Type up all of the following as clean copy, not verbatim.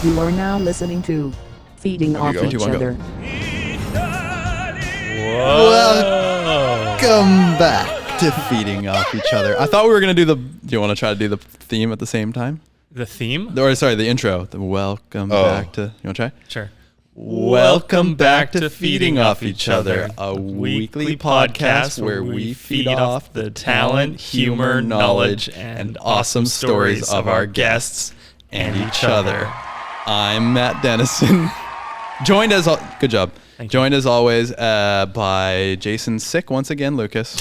You are now listening to Feeding Off go. Each Other. Welcome back to Feeding Off Each Other. I thought we were going to do do you want to try to do the theme at the same time? The theme? Or sorry, the intro. The welcome back to, you want to try? Sure. Welcome back to Feeding Off Each Other, a weekly podcast where we feed off the talent, humor, knowledge, and awesome stories of our guests and each other. I'm Matt Dennison, joined as good job. Joined as always by Jason Sick once again, Lucas.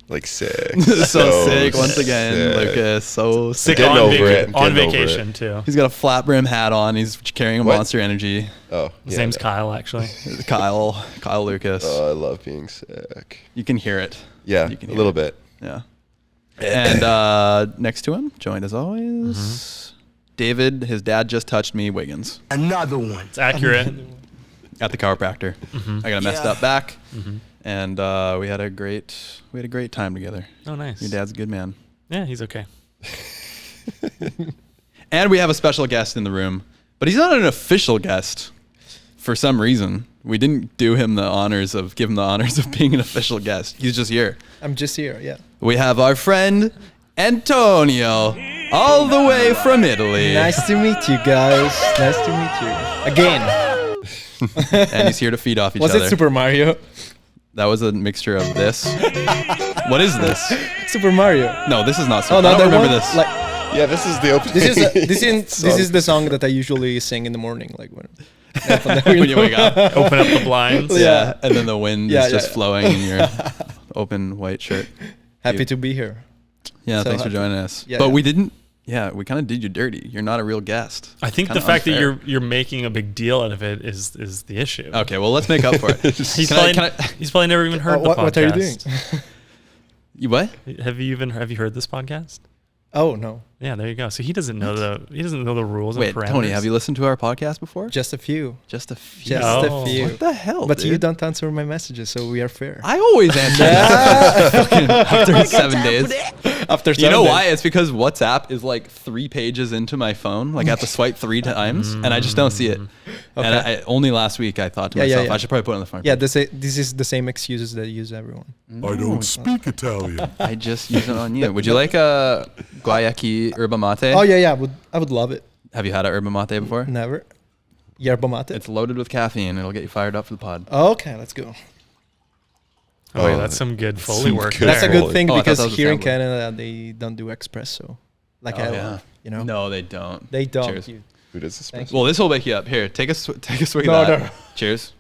Like sick. so sick once again, sick. Lucas. So sick. On vacation too. He's got a flat brim hat on. He's carrying a Monster Energy. Oh, his name's Kyle, actually. Kyle Lucas. Oh, I love being sick. You can hear it. Yeah, you can a little bit. Yeah. And next to him, joined as always, David. His dad just touched me. Wiggins. Another one. It's accurate. At the chiropractor. I got a messed up back. And we had a great time together. Oh, nice. Your dad's a good man. Yeah, he's okay. And we have a special guest in the room, but he's not an official guest for some reason. We didn't give him the honors of being an official guest. He's just here. I'm just here, yeah. We have our friend Antonio, all the way from Italy. Nice to meet you guys. Nice to meet you. Again. And he's here to feed off each other. Was it Super Mario? That was a mixture of this. What is this? Super Mario. No, this is not Super Oh, no, I don't remember one, this. Like, Yeah, this is the opening. this is the song that I usually sing in the morning, like when you wake up. Open up the blinds. Yeah, and then the wind is just flowing in your open white shirt. Happy to be here. Yeah, So thanks for happy. joining us. Yeah, but yeah. we didn't. Yeah, we kind of did you dirty. You're not a real guest. I think the Kinda fact unfair. that you're making a big deal out of it is the issue. Okay, well, let's make up for it. He's probably never even heard the podcast. What are you doing? You what? Have you heard this podcast? Oh no, Yeah, there you go. So he doesn't know the rules Wait, and parameters. Tony, have you listened to our podcast before? just a few. Just a few. Just Oh. a few. What the hell, But dude? you don't answer my messages, so we are fair. I always answer after 7 days. After You know 7 why? It's because WhatsApp is like 3 pages into my phone. Like I have to swipe 3 times, and I just don't see it. And I, only last week I thought to myself, I should probably put it on the phone. Yeah, this is the same excuses that use everyone. I don't speak Italian. I just use it on you. Would you like a guayaki yerba mate? Oh yeah, I would love it. Have you had a yerba mate before? Never. Yerba mate. It's loaded with caffeine. It'll get you fired up for the pod. Okay, let's go. Oh, yeah, that's some good Foley some work good- there. That's a good thing Oh, I thought because that was a here in soundboard. Canada they don't do espresso. Like I love, you know. No, they don't. They don't. Cheers. Who does this? Thank Well, this will wake you up. Here, take a swig No, of that. no. Cheers.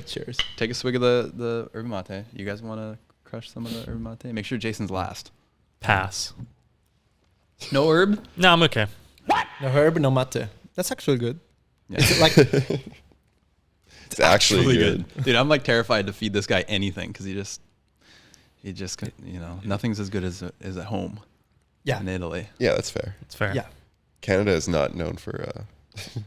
Cheers. Take a swig of the yerba mate. You guys want to crush some of the yerba mate? Make sure Jason's last. Pass. No herb? No, I'm okay. No herb, no mate. That's actually good. Yeah. It's like It's actually good. Dude, I'm like terrified to feed this guy anything because he just, nothing's as good as at home yeah, in Italy. Yeah, that's fair. It's fair. yeah. Canada is not known for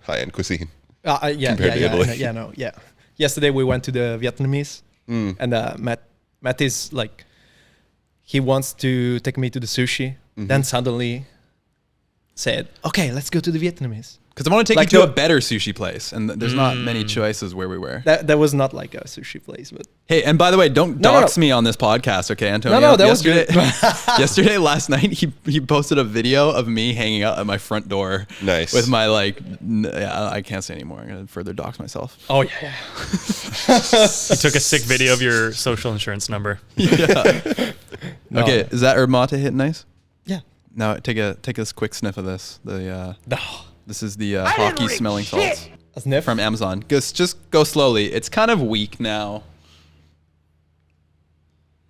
high-end cuisine. Yeah, Compared to Italy. yeah. Yesterday we went to the Vietnamese, Mm. and Matt is like, he wants to take me to the sushi. Then suddenly said, "Okay, let's go to the Vietnamese." Because I want to take Like you to a the- better sushi place, and there's not many choices where we were. That was not like a sushi place, but Hey, and by the way, don't No, no, dox no. me on this podcast, okay, Antonio? No, that was good. Yesterday, last night, he posted a video of me hanging out at my front door. Nice. With my I can't say anymore. I'm gonna further dox myself. oh yeah, He took a sick video of your social insurance number. Yeah. No. Okay, is that herb mate hitting nice? yeah. Now take a quick sniff of this. No. This is the hockey smelling salts A sniff from Amazon. Just go slowly. It's kind of weak now.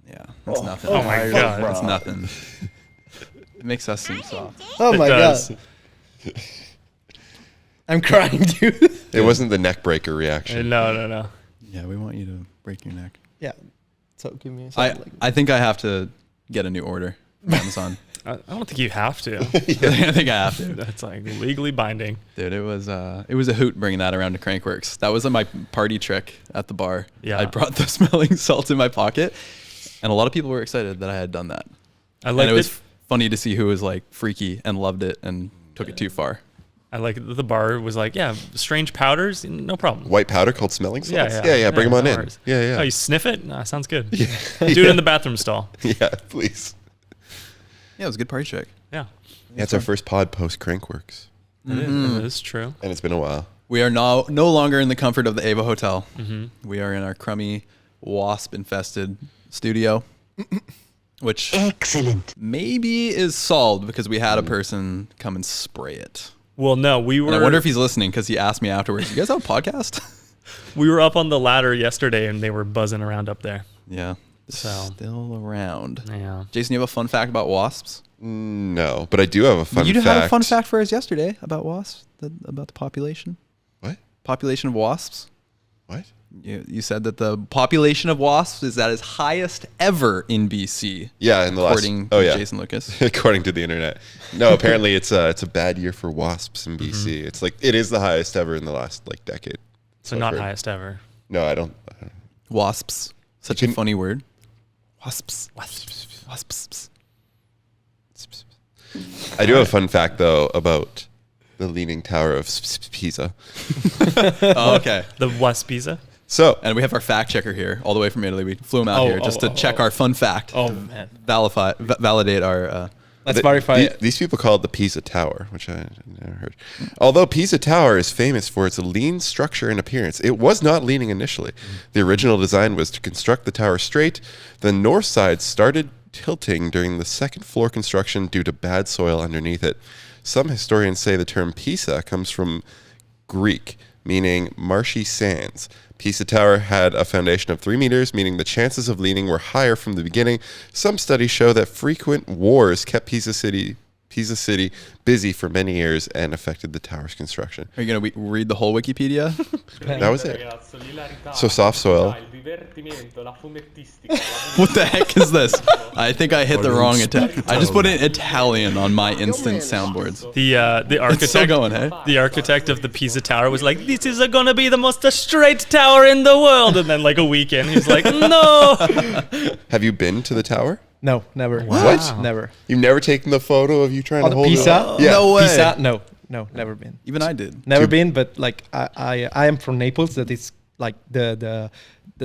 Yeah, that's nothing. Oh my God. That's nothing. It makes us seem soft. Oh my does. god, I'm crying, dude. It wasn't the neck breaker reaction. No. Yeah, we want you to break your neck. Yeah. So give me a I second. Like, I think I have to get a new order from Amazon. I don't think you have to. I think I have to. That's like legally binding. Dude, it was a hoot bringing that around to Crankworx. That was my party trick at the bar. Yeah. I brought the smelling salt in my pocket, and a lot of people were excited that I had done that. I like and it was funny to see who was like freaky and loved it and took it too far. I like the bar was like, yeah, strange powders, no problem. White powder called smelling salts? Yeah, bring them on no in. worries. Yeah. Oh, you sniff it? Nah, sounds good. Do it in the bathroom stall. Yeah, please. Yeah, it was a good party trick. Yeah, Yeah, it's our first pod post Crankworx. it is true. And it's been a while. We are no longer in the comfort of the Ava Hotel. We are in our crummy, wasp-infested studio, which maybe is solved because we had a person come and spray it. Well, no, we And were. I wonder if he's listening because he asked me afterwards, you guys have a podcast? We were up on the ladder yesterday, and they were buzzing around up there. Yeah. So Still around. yeah. Jason, you have a fun fact about wasps? No, but I do have a fun You fact. had a fun fact for us yesterday about wasps, about the population. What? Population of wasps. What? You said that the population of wasps is at its highest ever in BC. Yeah, in the last. According Oh to yeah, Jason Lucas. according to the internet. No, apparently it's a bad year for wasps in BC. It's like it is the highest ever in the last like decade. So I've not heard. highest ever. No, I don't. Wasps. Such a funny word. Wasps. I do have a fun fact though about the Leaning Tower of Pisa. Oh, okay. The Waspiza. So And we have our fact checker here, all the way from Italy. We flew him out here just to check our fun fact. Oh man, Validate our. let's verify it. These people call it the Pisa Tower, which I never heard. Although Pisa Tower is famous for its lean structure and appearance, it was not leaning initially. The original design was to construct the tower straight. The north side started tilting during the second floor construction due to bad soil underneath it. Some historians say the term Pisa comes from Greek, meaning marshy sands. Pisa Tower had a foundation of 3 meters, meaning the chances of leaning were higher from the beginning. Some studies show that frequent wars kept Pisa City busy for many years and affected the tower's construction. Are you going to read the whole Wikipedia? That was it. So soft soil. What the heck is this? I think I hit the wrong attack. I just put in Italian on my instant soundboards. The It's still architect. going, hey? The architect of the Pisa Tower was like, "This is gonna be the most straight tower in the world." And then like a weekend, he's like, "No." Have you been to the tower? No, never. What? Never. You've never taken the photo of you trying On to the hold Pisa? it up? Yeah. No way. Pisa? No, never been. Even I did. Never been, but like I am from Naples. That is like the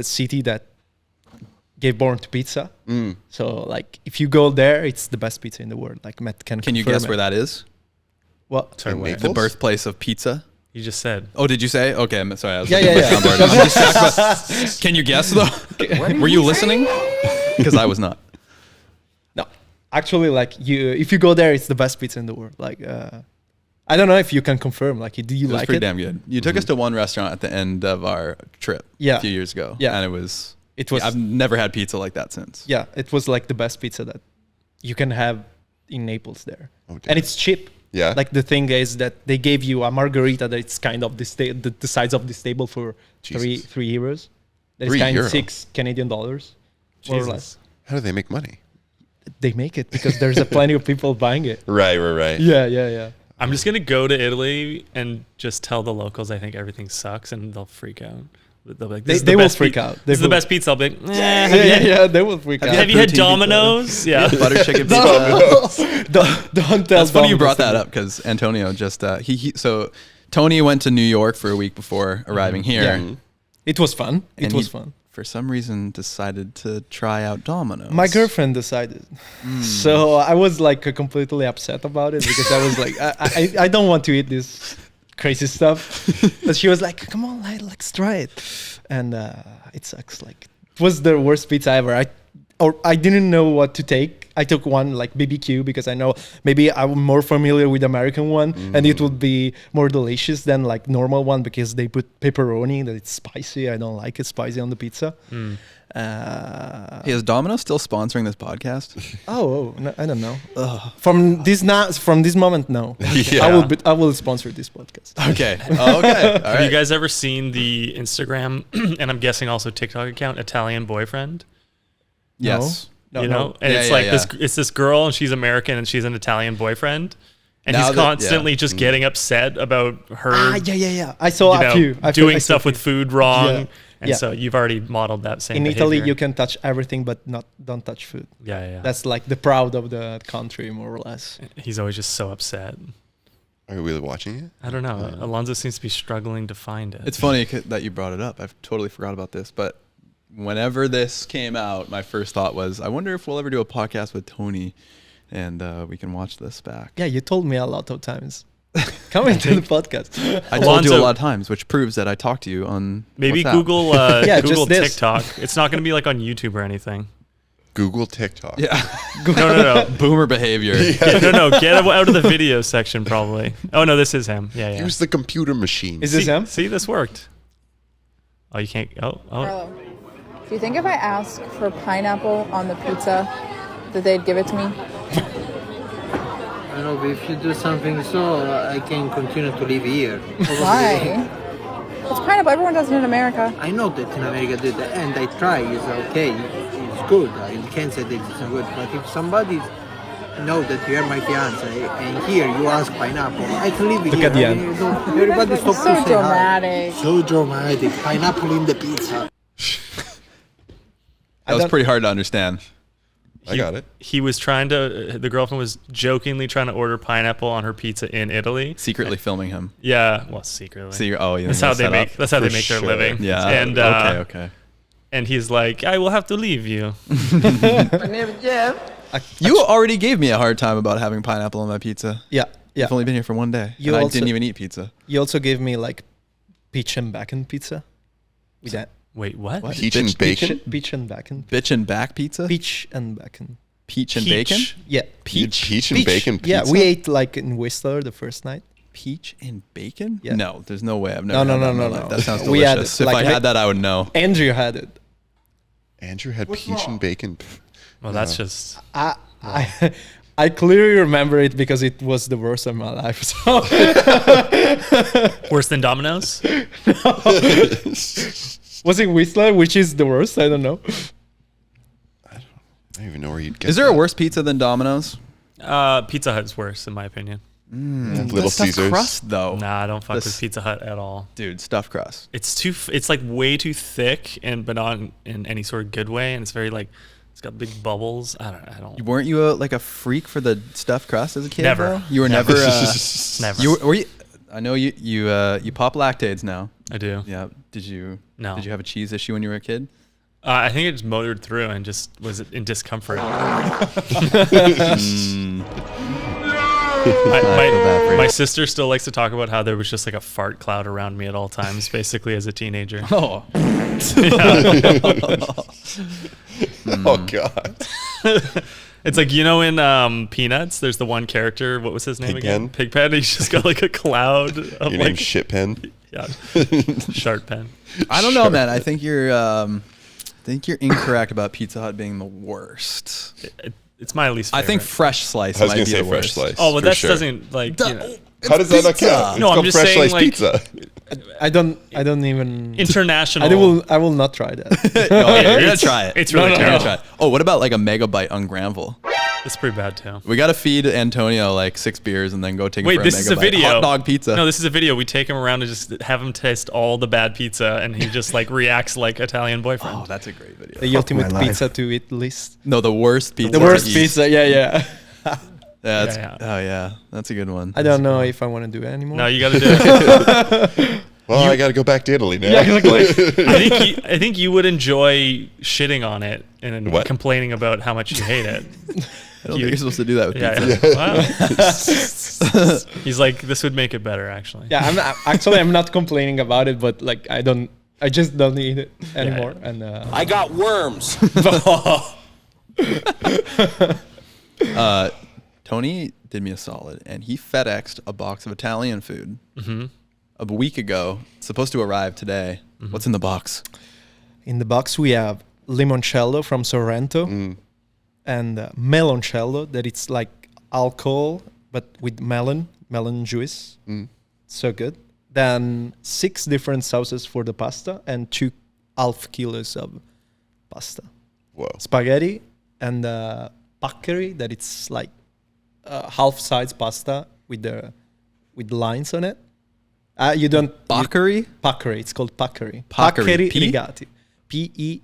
city that gave born to pizza. So like if you go there, it's the best pizza in the world. Like Matt can Can you confirm guess it. where that is? Well, In where? Naples? The birthplace of pizza? You just said. Oh, did you say? Okay, I'm sorry. I was Yeah, looking yeah, at my yeah. soundboard. I'm distracted, but can you guess though? Were you listening? Because I was not. no, actually, like if you go there, it's the best pizza in the world. Like I don't know if you can confirm. Like, do you It was like pretty it? damn good. You took us to one restaurant at the end of our trip Yeah. a few years ago. Yeah. And it was was- I've never had pizza like that since. Yeah, it was like the best pizza that you can have in Naples there, Oh, dear. and it's cheap. Yeah. Like the thing is that they gave you a margarita that's kind of the size of this table for Jesus. three euros. That is €3? kind of $6 Canadian, more or less. How do they make money? They make it because there's a plenty of people buying it. Right. Yeah. I'm just gonna go to Italy and just tell the locals I think everything sucks, and they'll freak out. They'll be like, They "This is the will best freak pi- out. They This is the will. best pizza." I'll be like, Yeah, they will freak out. Have you had protein pizza? Domino's? Yeah. Butter chicken pizza. Don't tell. That's funny you Domino's brought that to up because Antonio just so Tony went to New York for a week before arriving here. Yeah. It was fun. It and was he, fun. For some reason, decided to try out Domino's. My girlfriend decided, so I was like completely upset about it because I was like, I don't want to eat this crazy stuff, but she was like, come on, let's try it, and it sucks. Like it was the worst pizza ever. I didn't know what to take. I took one like BBQ because I know maybe I'm more familiar with the American one and it would be more delicious than like normal one because they put pepperoni that it's spicy. I don't like it spicy on the pizza. Hey, is Domino's still sponsoring this podcast? No, I don't know. From this moment, no. Yeah. I will sponsor this podcast. Okay. Oh, okay. All Have you right. guys ever seen the Instagram and I'm guessing also TikTok account Italian Boyfriend? Yes. No, you know, and Yeah, it's yeah, like yeah. it's this girl and she's American and she's an Italian boyfriend, and Now he's that- constantly yeah. just getting upset about her, Yeah. I saw you a know, few. doing I saw stuff a with few. food wrong, Yeah. and Yeah. so you've already modeled that same. In behavior. Italy, you can touch everything, but don't touch food. Yeah. That's like the proud of the country, more or less. He's always just so upset. Are we really watching it? I don't know. Alonzo seems to be struggling to find it. It's funny that you brought it up. I've totally forgot about this, but whenever this came out, my first thought was, I wonder if we'll ever do a podcast with Tony and we can watch this back. Yeah, you told me a lot of times. Coming to the podcast. I told you a Alonzo- lot of times, which proves that I talked to you on Maybe WhatsApp. Google Yeah, Google just this. TikTok. It's not going to be like on YouTube or anything. Google TikTok. Yeah. No. Boomer behavior. Get out of the video section probably. Oh no, this is him. Yeah. Use the computer machine. Is this him? See, this worked. Oh, you can't. Oh. Carlo, do you think if I ask for pineapple on the pizza that they'd give it to me? I know, but if you do something so, I can continue to live here. Why? It's pineapple. Everyone does it in America. I know that in America did that, and I try. It's okay. It's good. I can't say that it's not good. But if somebody know that you are my fiance, and here you ask pineapple, I can live here. Look at the end. Everybody stop So to say hi. dramatic. So dramatic. Pineapple in the pizza. That was pretty hard to understand. I got it. He was trying to. The girlfriend was jokingly trying to order pineapple on her pizza in Italy. Secretly filming him. Yeah, well, secretly. See, oh, yeah. That's how they set make. up. That's how they For make their sure. living. Yeah. And okay. and he's like, I will have to leave you. My name is Jeff. You already gave me a hard time about having pineapple on my pizza. Yeah. You've only been here for one day. You and I also- didn't even eat pizza. You also gave me like peach and bacon pizza. With that. Wait, what? What? Peach and bacon? Peach and bacon. Bitch and back pizza? Peach and bacon. Peach and Peach. bacon? Yeah. Peach and bacon pizza? Yeah, we ate like in Whistler the first night. Peach and bacon? Yeah. No, there's no way. I've never No, had that in no, my no. life. That sounds We had delicious. it, If like, I had that, I would know. Andrew had it. Andrew had peach and bacon. Well, that's just. I clearly remember it because it was the worst of my life. So Worse than Domino's? was it Whistler, which is the worst? I don't know. I don't even know where you'd get Is there a that. worse pizza than Domino's? Pizza Hut's worse, in my opinion. Little That stuffed Caesars. crust, though. Nah, I don't fuck This- with Pizza Hut at all. Dude, stuffed crust. It's too. It's like way too thick, but not in any sort of good way, and it's very like. It's got big bubbles. I don't. Weren't you like a freak for the stuffed crust as a kid? Never. Bro? You were never. Never. Were you? I know you pop lactades now. I do. Yeah. Did you? No. Did you have a cheese issue when you were a kid? I think it just motored through and just was in discomfort. bad for you. My sister still likes to talk about how there was just like a fart cloud around me at all times, basically as a teenager. Oh. Oh, God. It's like, you know, in Peanuts, there's the one character. What was his name again? Pigpen. He's just got like a cloud of Your like name's Shit Pen? yeah, sharp pen. I don't know, man. I think you're incorrect about Pizza Hut being the worst. It's my least I favorite. think fresh slice I was might going be to say the fresh worst. slice. Oh, but for that sure. doesn't like. You know, How does that not count? It's No, I'm called just fresh saying, slice like- pizza. I don't even. international. I will not try that. No, you're gonna It's- try it. it's really You're gonna terrible. try it. Oh, what about like a megabyte on Granville? It's pretty bad too. We got to feed Antonio like 6 beers and then go take him Wait, for this a is a megabyte. video. Hot dog pizza. No, this is a video. We take him around and just have him taste all the bad pizza, and he just like reacts like Italian boyfriend. Oh, that's a great video. The ultimate pizza to eat list. No, the worst pizza. The worst to eat. pizza. Yeah. Yeah, that's, Yeah, Oh yeah, that's a good one. I don't know if I want to do it anymore. No, you got to do it. Well, I got to go back to Italy now. Yeah, exactly. I think you would enjoy shitting on it and What? complaining about how much you hate it. I don't think you're supposed to do that with Yeah. pizza. yeah. Wow. He's like, this would make it better, actually. Yeah, I'm not complaining about it, but like I just don't eat it anymore. And I got worms. Tony did me a solid, and he FedExed a box of Italian food a week ago. It's supposed to arrive today. What's in the box? in the box we have limoncello from Sorrento and meloncello, that it's like alcohol but with melon juice. So good. Then 6 different sauces for the pasta and 2.5 kilos of pasta. Whoa. Spaghetti and paccheri, that it's like half-size pasta with the lines on it. You don't Paccheri? paccheri. It's called paccheri. Paccheri. P? rigati. P-E.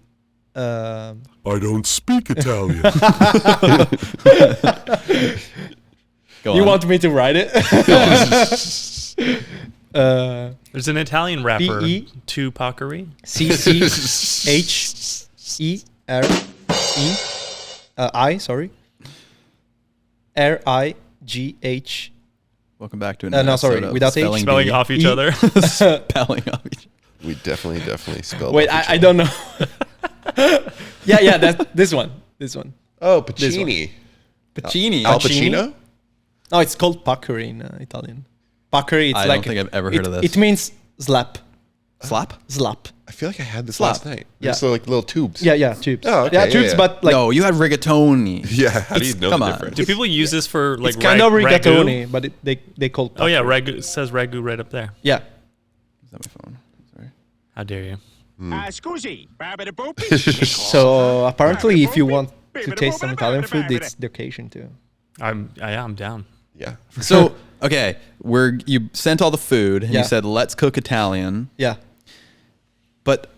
I don't speak Italian. Go You on. want me to write it? There's an Italian rapper, B-E. Tupacery. CCHERE sorry. RIGH. Welcome back to No, sorry, episode of without H. Spelling Bee. off each E. other. Spelling off each We definitely spelled. Wait, off each I other. don't know. yeah, that's this one. Oh, This one. Pacini. Pacini. Al Pacini? Pacino. No, it's called Pacere in Italian. Pacere, it's I like don't think I've ever heard of this. It means slap. Slap? Slap. I feel like I had this Slap. last night. Yeah. Just like little tubes. Yeah, tubes. Oh, okay, yeah, yeah, tubes, yeah. but like no, you had rigatoni. Yeah. How do you know come the on. difference? Do people use this for like it's kind of ragu? rigatoni, but they call. Oh yeah, pacere. ragu. It says ragu right up there. Yeah. Is that my phone? Sorry. How dare you? Scusi, So apparently, if you want to taste some Italian food, it's the occasion too. I'm down. Yeah. So, okay, you sent all the food and Yeah. you said, let's cook Italian. Yeah. But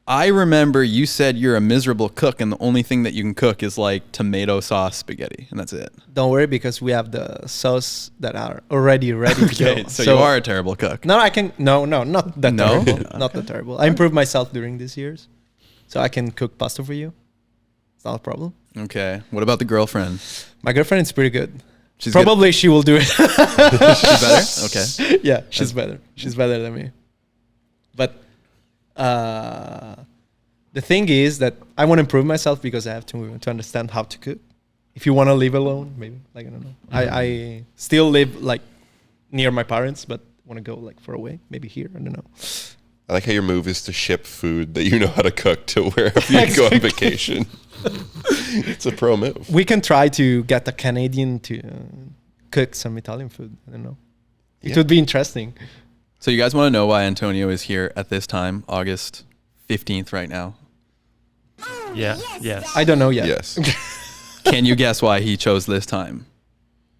I remember you said you're a miserable cook and the only thing that you can cook is like tomato sauce spaghetti and that's it. Don't worry because we have the sauce that are already ready to Okay, go. so you are a terrible cook. No, I can. No, not that No? terrible. Not that terrible. I improved myself during these years, so I can cook pasta for you. It's not a problem. Okay. What about the girlfriend? My girlfriend is pretty good. She's Probably she will do it. She's better? Okay. Yeah, she's better. She's better than me. But the thing is that I want to improve myself because I have to understand how to cook. If you want to live alone, maybe like I don't know. I still live like near my parents, but want to go like far away. Maybe here. I don't know. I like how your move is to ship food that you know how to cook to wherever you go on vacation. It's a pro move. We can try to get a Canadian to cook some Italian food. I don't know. It Yeah. would be interesting. So you guys want to know why Antonio is here at this time, August 15th right now? Yeah. Yes. I don't know yet. Yes. Can you guess why he chose this time?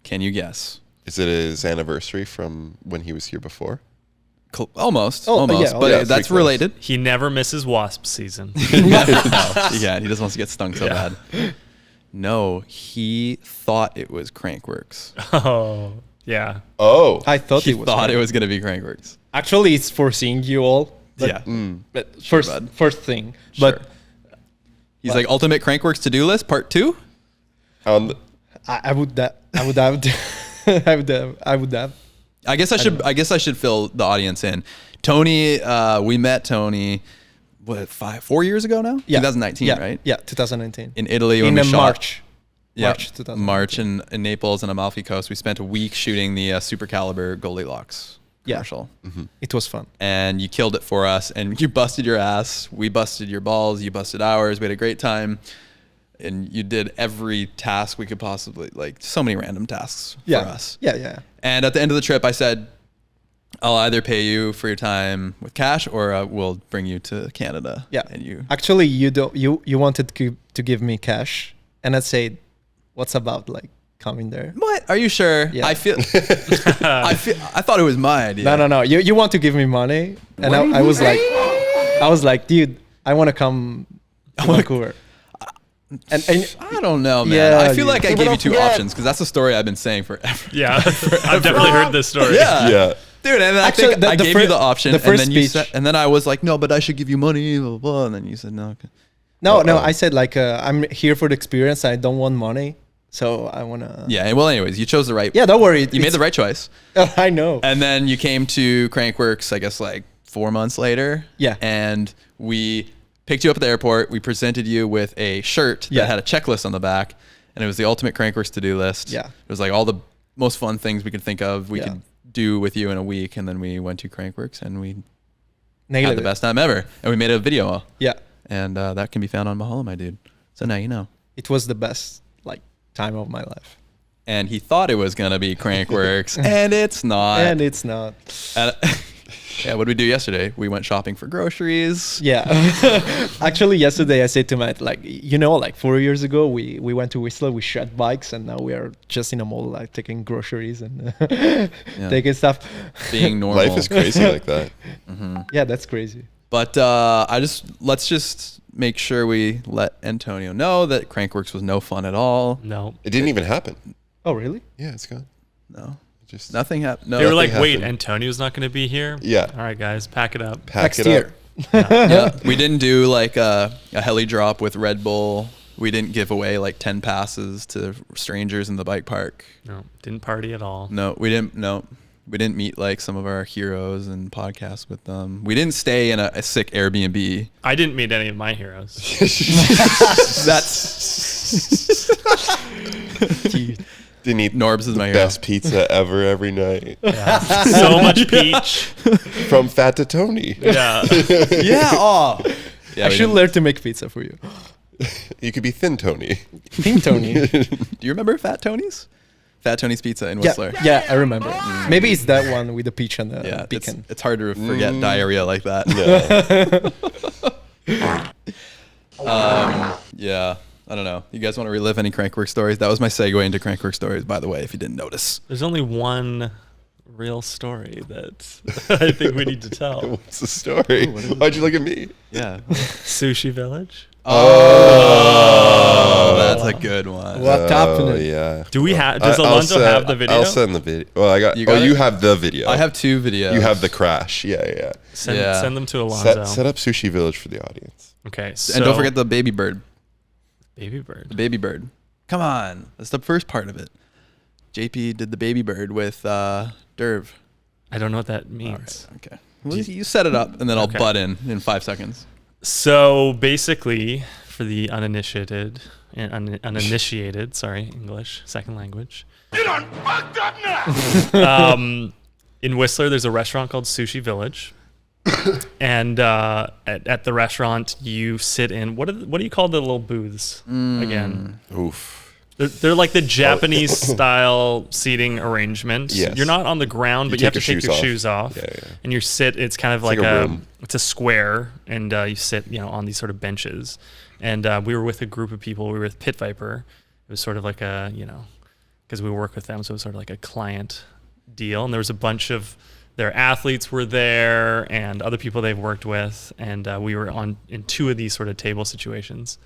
Can you guess? Is it his anniversary from when he was here before? Almost, Oh, almost, yeah, but yeah, that's pretty close. related. He never misses wasp season. Yeah, he just wants to get stung so Yeah. bad. No, he thought it was Crankworx. Oh, yeah. Oh. I thought He it was. thought right. it was going to be Crankworx. Actually, it's for seeing you all. But, Yeah. But Sure, bud. first thing. Sure. But He's like, Ultimate Crankworx to-do list, part 2? I would have. I would have. I guess I should fill the audience in. Tony, we met Tony, what, 4 years ago now? Yeah. 2019, Yeah. right? Yeah, 2019. In Italy when In we shot. March. Yeah, March 2019. March in Naples and Amalfi Coast. We spent a week shooting the Super Caliber Goldilocks Yeah. commercial. It was fun. And you killed it for us. And you busted your ass. We busted your balls. You busted ours. We had a great time. And you did every task we could possibly, like so many random tasks Yeah. for us. Yeah. And at the end of the trip, I said, I'll either pay you for your time with cash or we'll bring you to Canada. Yeah. And you, Actually, you wanted to give me cash, and I said, "What's about like coming there?" what? Are you sure? Yeah. I thought it was my idea. No. You want to give me money, and I was like, dude, I want to come to Vancouver. And I don't know, man. Yeah, I feel like I dude. gave you two options because that's a story I've been saying forever. Yeah. I've definitely heard this story. Yeah. Yeah. Dude, and then Actually, I think I the gave fir- you the option, the and first then you speech- said, and then I was like, no, but I should give you money, blah, blah, blah. And then you said, no. Okay. no, I said like I'm here for the experience. I don't want money, so I wanna. Yeah. Well, anyways, you chose the right. Yeah, don't worry. You made the right choice, I know. and then you came to Crankworx, I guess, like 4 months later. Yeah. And we picked you up at the airport. We presented you with a shirt that Yeah. had a checklist on the back, and it was the Ultimate Crankworx to-do list. Yeah. It was like all the most fun things we could think of. We Yeah. could do with you in a week, and then we went to Crankworx and we Nailed had the it. best time ever, and we made a video, Yeah, and that can be found on Mahalo, my dude. So now you know. it was the best like time of my life, And he thought it was gonna be Crankworx, and it's not. and it's not. And- yeah, what did we do yesterday? We went shopping for groceries. Yeah. Actually, yesterday I said to Matt, like, like 4 years ago, we went to Whistler, we shared bikes, and now we are just in a mall, like taking groceries and taking stuff. Being normal. Life is crazy like that. Yeah, that's crazy. But let's just make sure we let Antonio know that Crankworx was no fun at all. No. It didn't even happen. Oh, really? Yeah, it's gone. No. Just Nothing happened. No. They were like, nothing wait, happened. Antonio's not going to be here? Yeah. All right, guys, pack it up. pack Next it year. up. Yeah. We didn't do like a heli drop with Red Bull. We didn't give away like 10 passes to strangers in the bike park. No, didn't party at all. No, we didn't. No, we didn't meet like some of our heroes and podcast with them. We didn't stay in a sick Airbnb. I didn't meet any of my heroes. That's Didn't eat Norbs is my hero. best pizza ever every night. Yeah. So much peach. From Fat to Tony. Yeah. Yeah. Oh. Yeah, I we should didn't- learn to make pizza for you. You could be Thin Tony. Pink Tony. Do you remember Fat Tony's? Fat Tony's Pizza in yeah, Whistler. yeah, I remember. Maybe it's that one with the peach and the Yeah, pecan. it's hard to forget diarrhea like that. Yeah, I don't know. You guys want to relive any Crankworx stories? That was my segue into Crankworx stories, by the way, if you didn't notice. There's only one real story that I think we need to tell. What's the story? Why'd you look at me? Yeah. Sushi Village. Oh, that's a good one. What happened? Yeah. Do we have? Does I'll Alonso send- have the video? I'll send the video. Well, I got. You got it? you have the video. I have 2 videos. You have the crash. Yeah. Send them to Alonso. Set up Sushi Village for the audience. Okay. So, And don't forget the baby bird. baby bird. The baby bird. Come on. That's the first part of it. JP did the baby bird with Derv. I don't know what that means. Okay. Well, you set it up, and then I'll Okay. butt in 5 seconds. So basically, for the uninitiated, sorry, English, second language. You done fucked up now. In Whistler, there's a restaurant called Sushi Village, and at the restaurant, you sit in what do you call the little booths again? Oof. They're like the Japanese style seating arrangement. Yes. You're not on the ground, but you have to take your shoes off. Yeah. And you sit. It's kind of like like a a room. it's a square, and you sit on these sort of benches. And we were with a group of people. We were with Pit Viper. It was sort of like a because we work with them, so it was sort of like a client deal. And there was a bunch of their athletes were there, and other people they've worked with, and we were in 2 of these sort of table situations.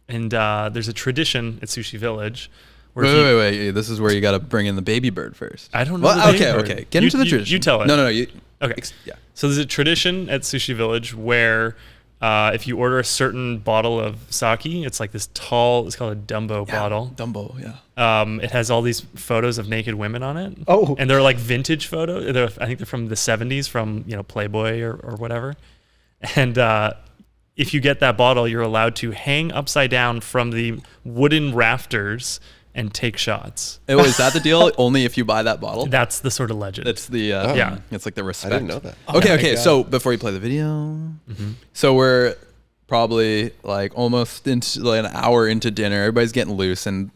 And there's a tradition at Sushi Village where Wait. This is where you got to bring in the baby bird first. I don't know. Well, the baby bird. okay. Get into the tradition. You tell it. No. Okay. Yeah. So there's a tradition at Sushi Village where if you order a certain bottle of sake, it's like this tall. It's called a Dumbo bottle. Dumbo, yeah. It has all these photos of naked women on it. Oh. And they're like vintage photos. I think they're from the 70s, from Playboy or whatever. And if you get that bottle, you're allowed to hang upside down from the wooden rafters and take shots. Oh, is that the deal? Only if you buy that bottle? That's the sort of legend. It's the Yeah. It's like the I respect. didn't know that. Okay. God. So before you play the video, so we're probably like almost into like an hour into dinner. Everybody's getting loose, and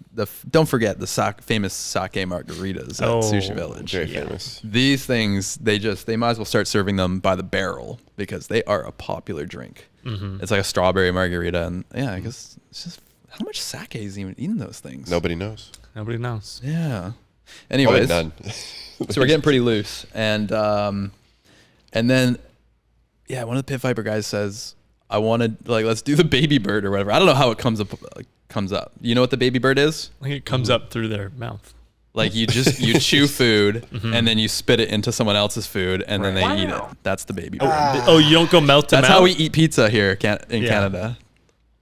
don't forget the famous sake margaritas at Sushi Village. Very famous. These things, they might as well start serving them by the barrel because they are a popular drink. It's like a strawberry margarita, and yeah, I guess it's just how much sake is even in those things? Nobody knows. Nobody knows. Yeah. Probably Anyways, none. so we're getting pretty loose, and then one of the Pit Viper guys says, "I wanted let's do the baby bird or whatever." I don't know how it comes up. You know what the baby bird is? Like it comes up through their mouth. Like you chew food and then you spit it into someone else's food and then they eat it. That's the baby bird. Oh, you don't go mouth to That's mouth? how we eat pizza here in Yeah. Canada.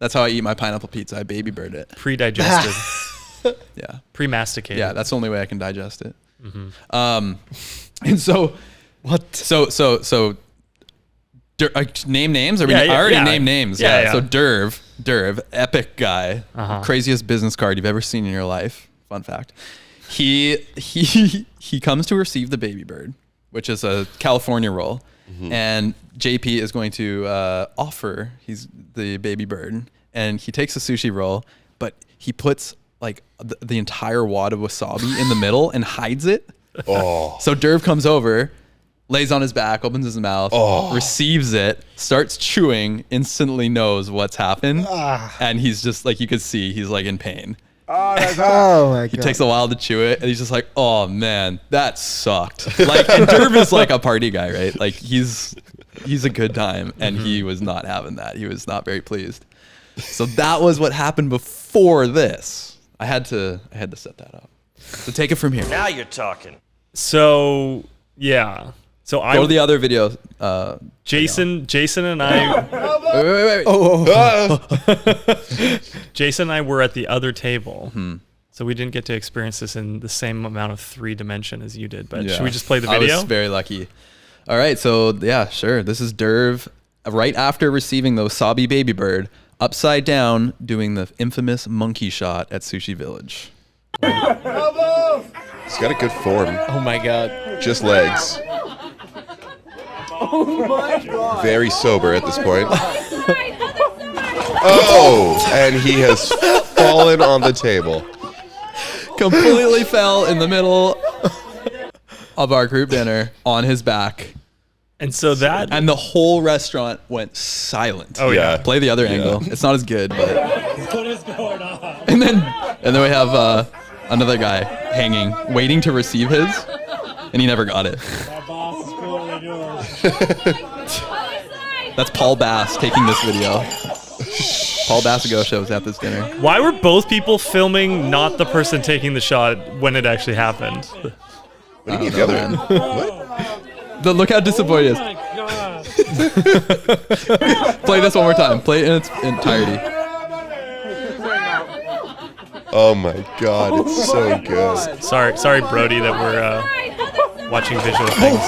That's how I eat my pineapple pizza. I baby bird it. Pre-digested. Yeah. Pre-masticated. Yeah, that's the only way I can digest it. And so What? So name names? I Yeah, already yeah. named names. Yeah, Yeah. yeah. So Derv, epic guy, craziest business card you've ever seen in your life. Fun fact. He comes to receive the baby bird, which is a California roll, and JP is going to offer the baby bird, and he takes a sushi roll, but he puts like the entire wad of wasabi in the middle and hides it. Oh. So Derv comes over, lays on his back, opens his mouth, receives it, starts chewing, instantly knows what's happened, and he's just like, you could see he's like in pain. Oh my He god. takes a while to chew it, and he's just like, "Oh man, that sucked." Like, and Derv is like a party guy, right? Like he's a good time, and he was not having that. He was not very pleased. So that was what happened before this. I had to set that up. So take it from here. Now you're talking. So yeah. So Go to the other video. Jason and I Wait. Jason and I were at the other table. So we didn't get to experience this in the same amount of 3 dimension as you did. But should we just play the video? I was very lucky. All right, so yeah, sure. This is Derv right after receiving the wasabi baby bird, upside down, doing the infamous monkey shot at Sushi Village. He's got a good form. Oh my god. Just legs. Oh my god. Very sober at this point. Oh, and he has fallen on the table. Completely fell in the middle of our group dinner on his back. And so that And the whole restaurant went silent. Oh yeah. Play the other angle. It's not as good, but what is going on? And then we have another guy hanging, waiting to receive his, and he never got it. My boss is cooler than yours. That's Paul Bass taking this video. Paul Bassagosha was at this dinner. Why were both people filming not the person taking the shot when it actually happened? What do you mean the other end? What? Look how disappointed he is. Play this one more time. Play it in its entirety. Oh my god, it's so good. Sorry, Brody, that we're watching visual things.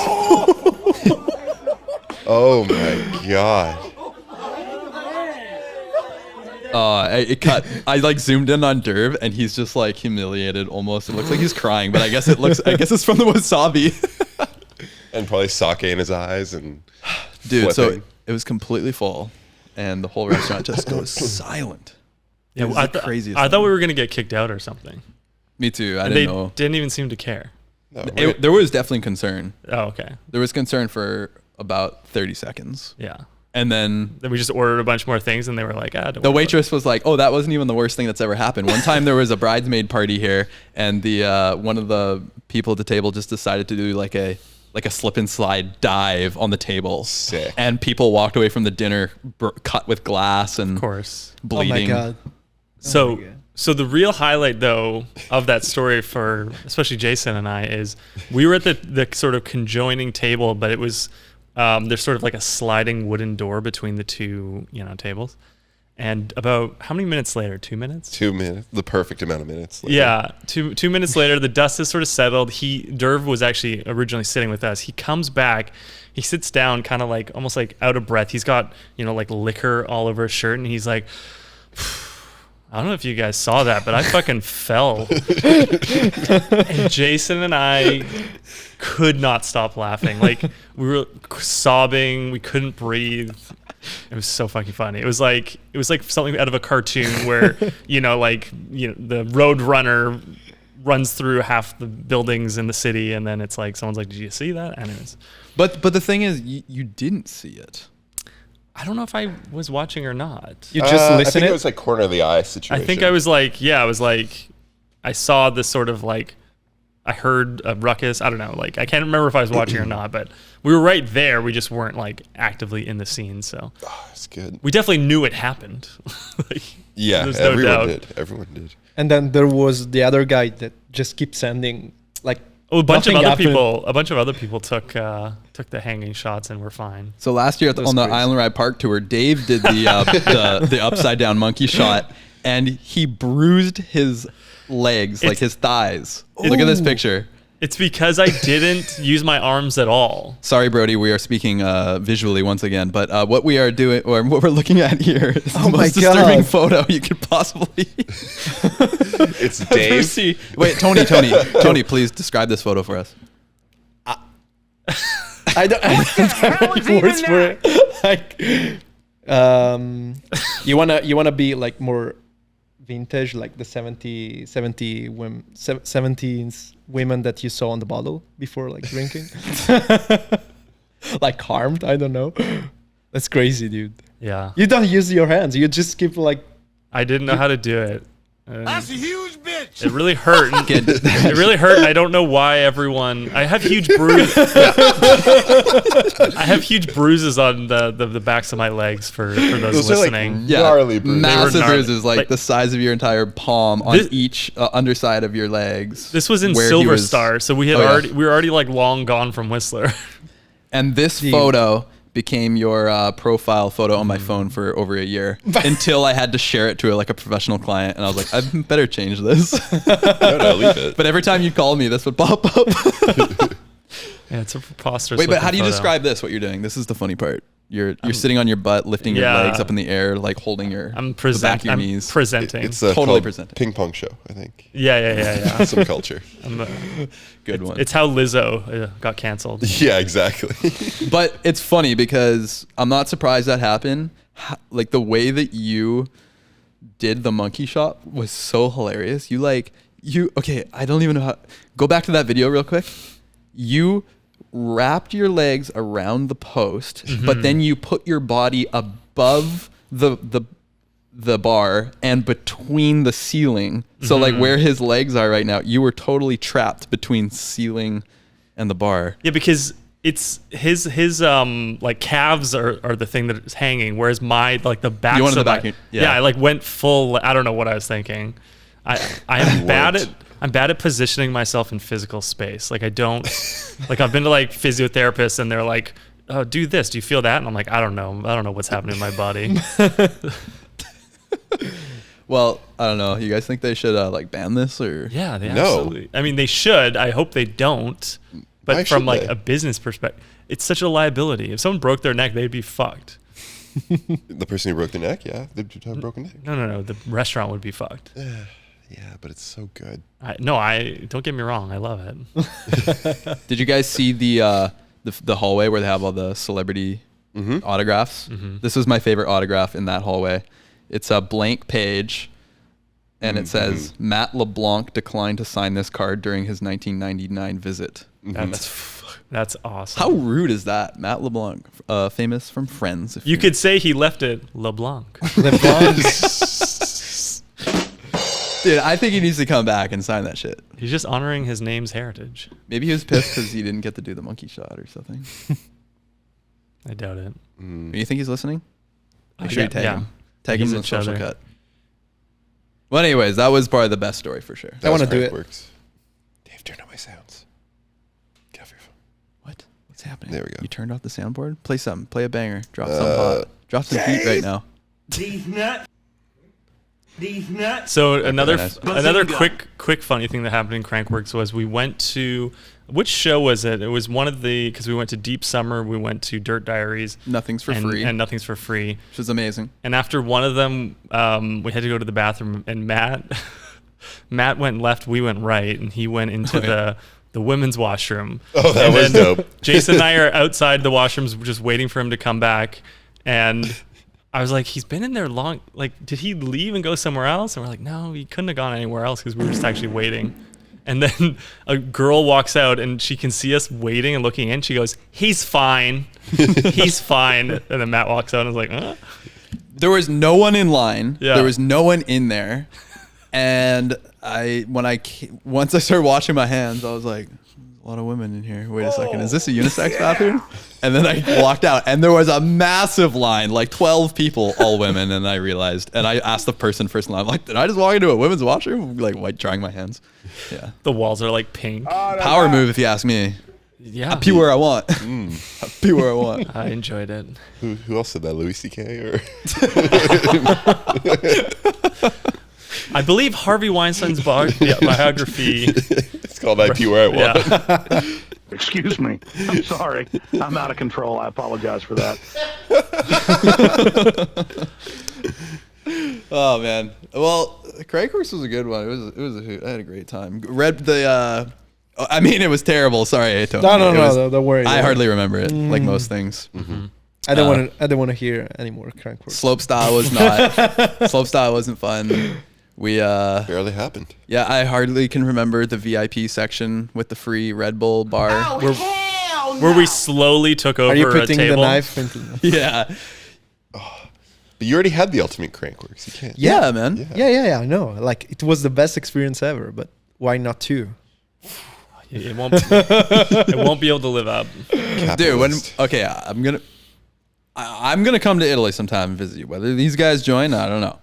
Oh my god. It cut. I like zoomed in on Derv, and he's just like humiliated almost. It looks like he's crying, but I guess it's from the wasabi. And probably sake in his eyes and Dude, flipping. so it was completely full, and the whole restaurant just goes silent. Yeah, It was the craziest I thought thing. we were gonna get kicked out or something. Me too. I And didn't they know. didn't even seem to care. No, There was definitely concern. Oh, okay. There was concern for about 30 seconds. Yeah. And then Then we just ordered a bunch more things, and they were like, don't the worry about waitress was like, "Oh, that wasn't even the worst thing that's ever happened." One time there was a bridesmaid party here, and the one of the people at the table just decided to do like a slip and slide dive on the table. Sick. And people walked away from the dinner cut with glass and Of course. bleeding. Oh my god. So the real highlight though of that story for especially Jason and I is we were at the sort of conjoining table, but it was there's sort of like a sliding wooden door between the two tables. And about how many minutes later? 2 minutes? 2 minutes, the perfect amount of minutes. Later. Yeah, 2 minutes later, the dust has sort of settled. Derv was actually originally sitting with us. He comes back, he sits down, kind of like almost like out of breath. He's got like liquor all over his shirt, and he's like, I don't know if you guys saw that, but I fucking fell. And Jason and I could not stop laughing. Like we were sobbing, we couldn't breathe. It was so fucking funny. It was like something out of a cartoon where the road runner runs through half the buildings in the city, and then it's like someone's like, "Did you see that?" Anyways, But the thing is, you didn't see it. I don't know if I was watching or not. You just I listen think it. it was like corner of the eye situation. I think I was like, I saw this sort of like, I heard a ruckus. I don't know. Like, I can't remember if I was watching or not, but we were right there. We just weren't like actively in the scene. So Oh, it's good. we definitely knew it happened. Yeah, there's no everyone doubt. did. Everyone did. And then there was the other guy that just keeps sending like Oh, a bunch of nothing other happened. people. A bunch of other people took the hanging shots and were fine. So last year on the crazy. Island Ride Park tour, Dave did the upside down monkey shot, and he bruised his legs, like his thighs. Look at this picture. It's because I didn't use my arms at all. Sorry, Brody, we are speaking visually once again, but what we are doing, or what we're looking at here, is the my most disturbing God. photo you could possibly It's ever Dave. see. Wait, Tony, please describe this photo for us. I don't have words for it. Like, you wanna be like more vintage, like the 70 women, 70s women that you saw on the bottle before like drinking, like harmed. I don't know. That's crazy, dude. Yeah, You don't use your hands. You just keep like. I didn't know how to do it. That's a huge bitch. It really hurt. It really hurt. And I don't know why everyone. I have huge bruises. I have huge bruises on the backs of my legs for those listening. Gnarly bruises. Massive gnarly. bruises, like the size of your entire palm on each underside of your legs. This was in where he Silver was- Star, so we were already like long gone from Whistler. And this photo became your profile photo on my phone for over a year until I had to share it to a professional client, and I was like, I better change this. No, leave it. But every time you call me, this would pop up. Yeah, it's a preposterous. Wait, but how do you photo. describe this? What you're doing? This is the funny part. You're sitting on your butt, lifting your legs up in the air, like holding your the back of your knees. Presenting. It's totally called presenting. Ping pong show, I think. Yeah. Some culture. Good one. It's how Lizzo got canceled. Yeah, exactly. But it's funny because I'm not surprised that happened. Like the way that you did the monkey shot was so hilarious. Okay, I don't even know how. Go back to that video real quick. You wrapped your legs around the post, but then you put your body above the bar and between the ceiling. So like where his legs are right now, you were totally trapped between ceiling and the bar. Yeah, because it's his like calves are the thing that is hanging, whereas my the back. You wanted the back. Yeah, I went full. I don't know what I was thinking. I'm bad at positioning myself in physical space. Like I don't I've been to physiotherapists and they're like, oh, do this. Do you feel that? And I'm like, I don't know what's happening in my body. Well, I don't know. You guys think they should ban this or? Yeah, they absolutely. I mean, they should. I hope they don't. But Why from should they? a business perspective, it's such a liability. If someone broke their neck, they'd be fucked. The person who broke their neck, yeah, they'd have a broken neck. No. The restaurant would be fucked. Yeah, but it's so good. Don't get me wrong. I love it. Did you guys see the hallway where they have all the celebrity autographs? This was my favorite autograph in that hallway. It's a blank page, and it says, Matt LeBlanc declined to sign this card during his 1999 visit. That's awesome. How rude is that? Matt LeBlanc, famous from Friends. You could say he left it LeBlanc. Dude, I think he needs to come back and sign that shit. He's just honoring his name's heritage. Maybe he was pissed because he didn't get to do the monkey shot or something. I doubt it. You think he's listening? Make sure you tag him. Tag him in the each social other. cut. Well, anyways, that was probably the best story for sure. I want to do it. Crankworx. Dave, turn on my sounds. Get off your phone. What? What's happening? There we go. You turned off the soundboard? Play something. Play a banger. Drop some hot. Drop some heat right now. These nuts. So another nice. quick funny thing that happened in Crankworx was we went to, which show was it? It was one of because we went to Deep Summer, we went to Dirt Diaries. Nothing's for free. And Nothing's for Free. Which is amazing. And after one of them, we had to go to the bathroom, and Matt went left, we went right, and he went into the women's washroom. Oh, that was dope. Jason and I are outside the washrooms just waiting for him to come back, and I was like, he's been in there long. Like, did he leave and go somewhere else? And we're like, no, he couldn't have gone anywhere else because we were just actually waiting. And then a girl walks out and she can see us waiting and looking in. She goes, he's fine. He's fine. And then Matt walks out and is like, huh? There was no one in line. Yeah. There was no one in there. And once I started washing my hands, I was like, a lot of women in here. Wait a second. Is this a unisex bathroom? And then I walked out and there was a massive line, like 12 people, all women. And I realized, and I asked the person first in line, I'm like, did I just walk into a women's washroom? Like drying my hands. Yeah. The walls are like pink. Power move, if you ask me. Yeah. I pee where I want. I pee where I want. I enjoyed it. Who else said that? Louis C.K. or? I believe Harvey Weinstein's biography. It's called I Pee Where I Want. Yeah. Excuse me. I'm sorry. I'm out of control. I apologize for that. Oh man. Well, Crankworx was a good one. It was a hoot. I had a great time. Read the I mean, it was terrible. Sorry, Tony. No, don't worry. I hardly remember it, like most things. I don't want to hear any more Crankworx. Slopestyle was not. Slopestyle wasn't fun. We Barely happened. yeah, I hardly can remember the VIP section with the free Red Bull bar. Where we slowly took over Are you a putting table. the knife into? Yeah. But you already had the ultimate Crankworx. You can't. Yeah, man. Yeah. I know. Like it was the best experience ever. But why not 2? It won't. It won't be able to live up. Dude, I'm gonna come to Italy sometime and visit you. Whether these guys join, I don't know.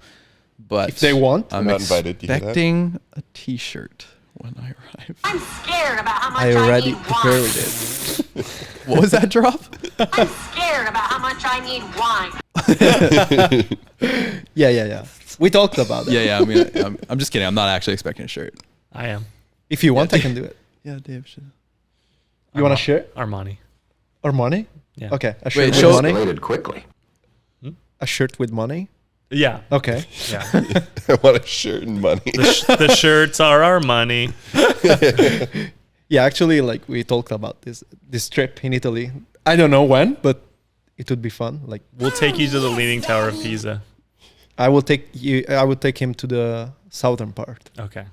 But If they want, I'm not invited. Do you hear that? expecting a T-shirt when I arrive. I'm scared about how much I already need prepared wine. it. What was that drop? I'm scared about how much I need wine. Yeah. We talked about it. Yeah. I mean, I'm just kidding. I'm not actually expecting a shirt. I am. If you want, I can do it. Yeah, Dave should. You want a shirt? Armani. Or money? Yeah. Okay. A shirt Wait, with show- money? quickly. A shirt with money? Yeah. Okay. Yeah. I want a shirt and money. The shirts are our money. Yeah, actually, like we talked about this trip in Italy. I don't know when, but it would be fun. Like We'll take you to the Leaning Tower of Pisa. I will take you. I would take him to the southern part, Okay.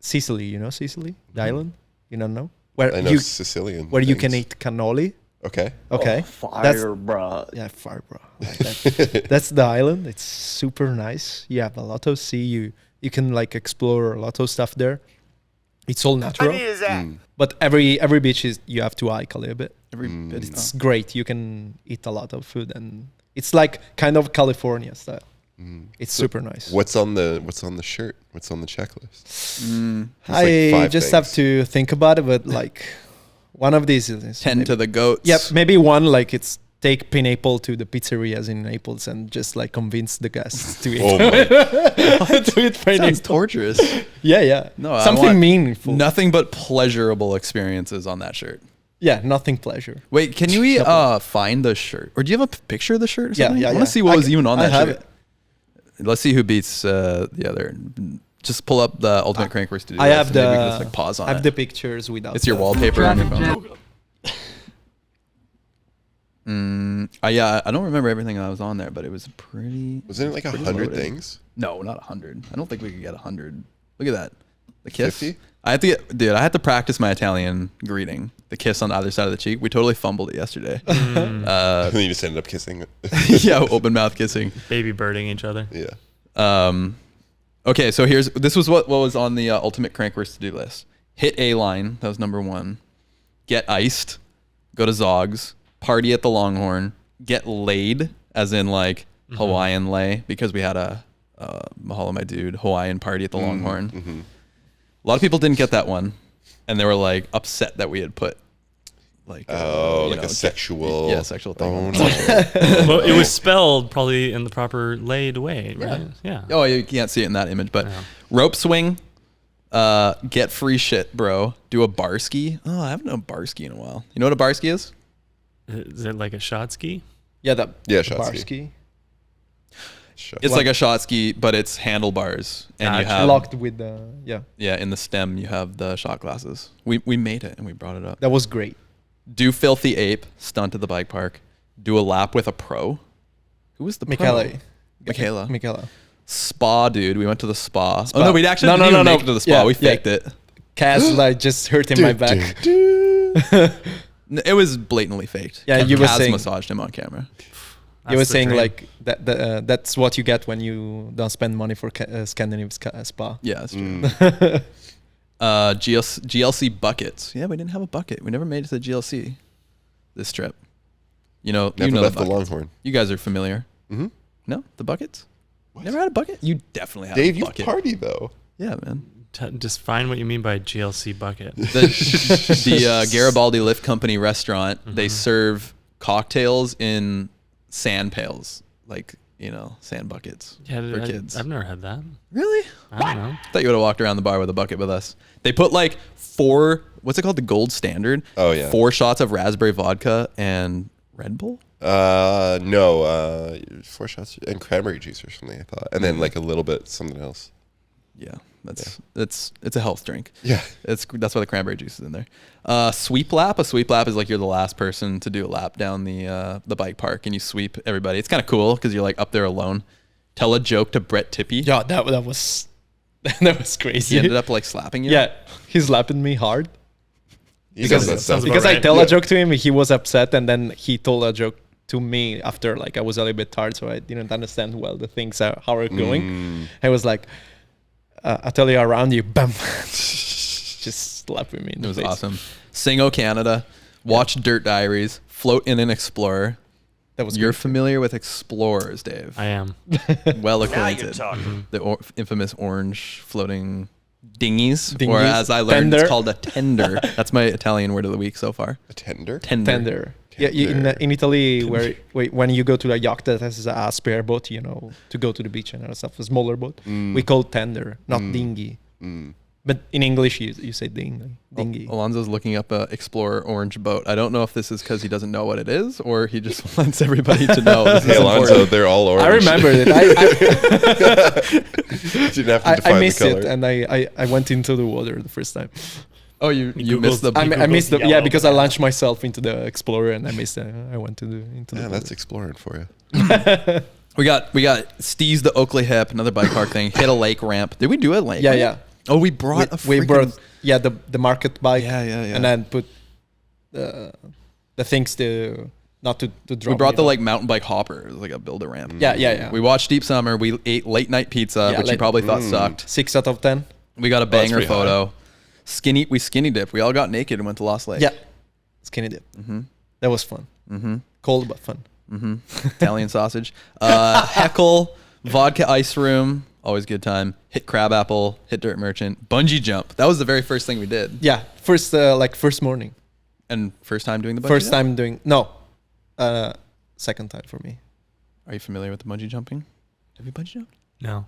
Sicily. You know Sicily, the island. You don't know where I know you Sicilian. where you can things. eat cannoli. Okay. Okay, Fire, bro. yeah, fire, bro. Like that. That's the island. It's super nice. You have a lot of sea. You can like explore a lot of stuff there. It's all natural. But every beach is you have to hike a little bit. Every bit of It's stuff. great. You can eat a lot of food, and it's like kind of California style. It's super nice. What's on the shirt? What's on the checklist? It's like I 5 just things. have to think about it, but like one of these is 10 to maybe- the goats. Yep, maybe one like it's take pineapple to the pizzerias in Naples and just like convince the guests to eat. Oh my. to eat Sounds pineapple. torturous. Yeah. No, I something want meaningful. Nothing but pleasurable experiences on that shirt. Yeah, nothing pleasure. Wait, can you find the shirt, or do you have a picture of the shirt? Or Yeah, something? yeah. I want to see what was even on I that have shirt. it. Let's see who beats the other. Just pull up the Ultimate Crankworx to do I this, have and maybe we can the just like pause on I have it. the pictures without. It's your the- wallpaper on your phone. Yeah, I don't remember everything that was on there, but it was pretty. Wasn't it like pretty 100 loaded. things? No, not 100. I don't think we could get 100. Look at that. The kiss. 50? I had to I had to practice my Italian greeting. The kiss on either side of the cheek. We totally fumbled it yesterday. And then you just ended up kissing. Yeah, open mouth kissing. Baby birding each other. Yeah. Okay, so this was what was on the Ultimate Crankworx to-do list. Hit A-line. That was number 1. Get iced. Go to Zogs. Party at the Longhorn. Get laid, as in like Hawaiian lay, because we had a Mahalo my dude Hawaiian party at the Longhorn. Mm-hmm. A lot of people didn't get that one, and they were like upset that we had put like a sexual sexual thing. Oh, on no. Well, it was spelled probably in the proper laid way, right? Yeah. Oh, you can't see it in that image, but rope swing, get free shit, bro. Do a bar ski. Oh, I haven't done a bar ski in a while. You know what a bar ski is? Is it like a shot ski? Yeah, the shot bar ski. ski. It's like a shot ski, but it's handlebars, and you have locked with the in the stem you have the shot glasses. We made it and we brought it up. That was great. Do filthy ape stunt at the bike park. Do a lap with a pro. Who was the pro? Michaela. Spa, dude. We went to the spa. Oh no, we actually didn't even make it to the spa. Yeah, we faked it. Kaz like just hurting my back. It was blatantly faked. Yeah, you were Kaz saying- massaged him on camera. You were That's the saying dream. like that's what you get when you don't spend money for Scandinavian spa. Yeah, that's true. GLC buckets. Yeah, we didn't have a bucket. We never made it to the GLC this trip. You know, Never you know left the buckets. Longhorn. You guys are familiar. Mm-hmm. No, the buckets. Never had a bucket. You definitely had Dave, a you bucket. party though. Yeah, man. Just find what you mean by GLC bucket. The Garibaldi Lift Company restaurant. They serve cocktails in sand pails, like sand buckets for kids. I've never had that. Really? I don't know. Thought you would have walked around the bar with a bucket with us. They put like 4. What's it called? The gold standard. Oh yeah. 4 shots of raspberry vodka and Red Bull. No. 4 shots and cranberry juice or something. I thought, and then like a little bit something else. Yeah, it's a health drink. Yeah, that's why the cranberry juice is in there. Sweep lap. A sweep lap is like you're the last person to do a lap down the bike park, and you sweep everybody. It's kind of cool because you're like up there alone. Tell a joke to Brett Tippy. Yeah, that was that was crazy. He ended up like slapping you. Yeah, he slapped me hard. Because I tell a joke to him, he was upset, and then he told a joke to me after like I was a little bit tired, so I didn't understand well the things how are going. I was like, I tell you around you, bam, just slapping me in the face. It was awesome. Singo Canada, watch Dirt Diaries, float in an Explorer. That was You're good. familiar with Explorers, Dave. I am. Well acquainted. The infamous orange floating dinghies, or as I learned, Tender. it's called a tender. That's my Italian word of the week so far. A tender? Tender. Yeah, in Italy, when you go to a yacht that has a spare boat, you know, to go to the beach and other stuff, a smaller boat, we call tender, not dinghy. But in English, you say dinghy. Alonzo's looking up a Explorer orange boat. I don't know if this is because he doesn't know what it is, or he just wants everybody to know. This Hey, is Alonzo, important. they're all orange. I remembered it. You didn't have to define I missed the color. it, and I went into the water the first time. Oh, you missed the. I missed the yellow because I banana. launched myself into the Explorer, and I missed it. I went into the. Yeah, water. that's exploring for you. We got Steez the Oakley Hip, another bike park thing. Hit a lake ramp. Did we do a lake? Yeah, ramp? yeah. Oh, we brought we brought the market bike. Yeah. And then put the things to not to drop. We brought the you know. like mountain bike hopper. It was like a builder ramp. Yeah. We watched Deep Summer. We ate late night pizza, which you probably thought sucked. 6 out of 10. We got a banger pretty high. photo. We skinny dipped. We all got naked and went to Lost Lake. Yeah, skinny dip. That was fun. Cold but fun. Italian sausage. Heckle, vodka ice room. Always good time. Hit Crabapple, hit Dirt Merchant, bungee jump. That was the very first thing we did. Yeah, first morning. And first time doing the bungee First jump? time doing second time for me. Are you familiar with the bungee jumping? Have you bungee jumped? No.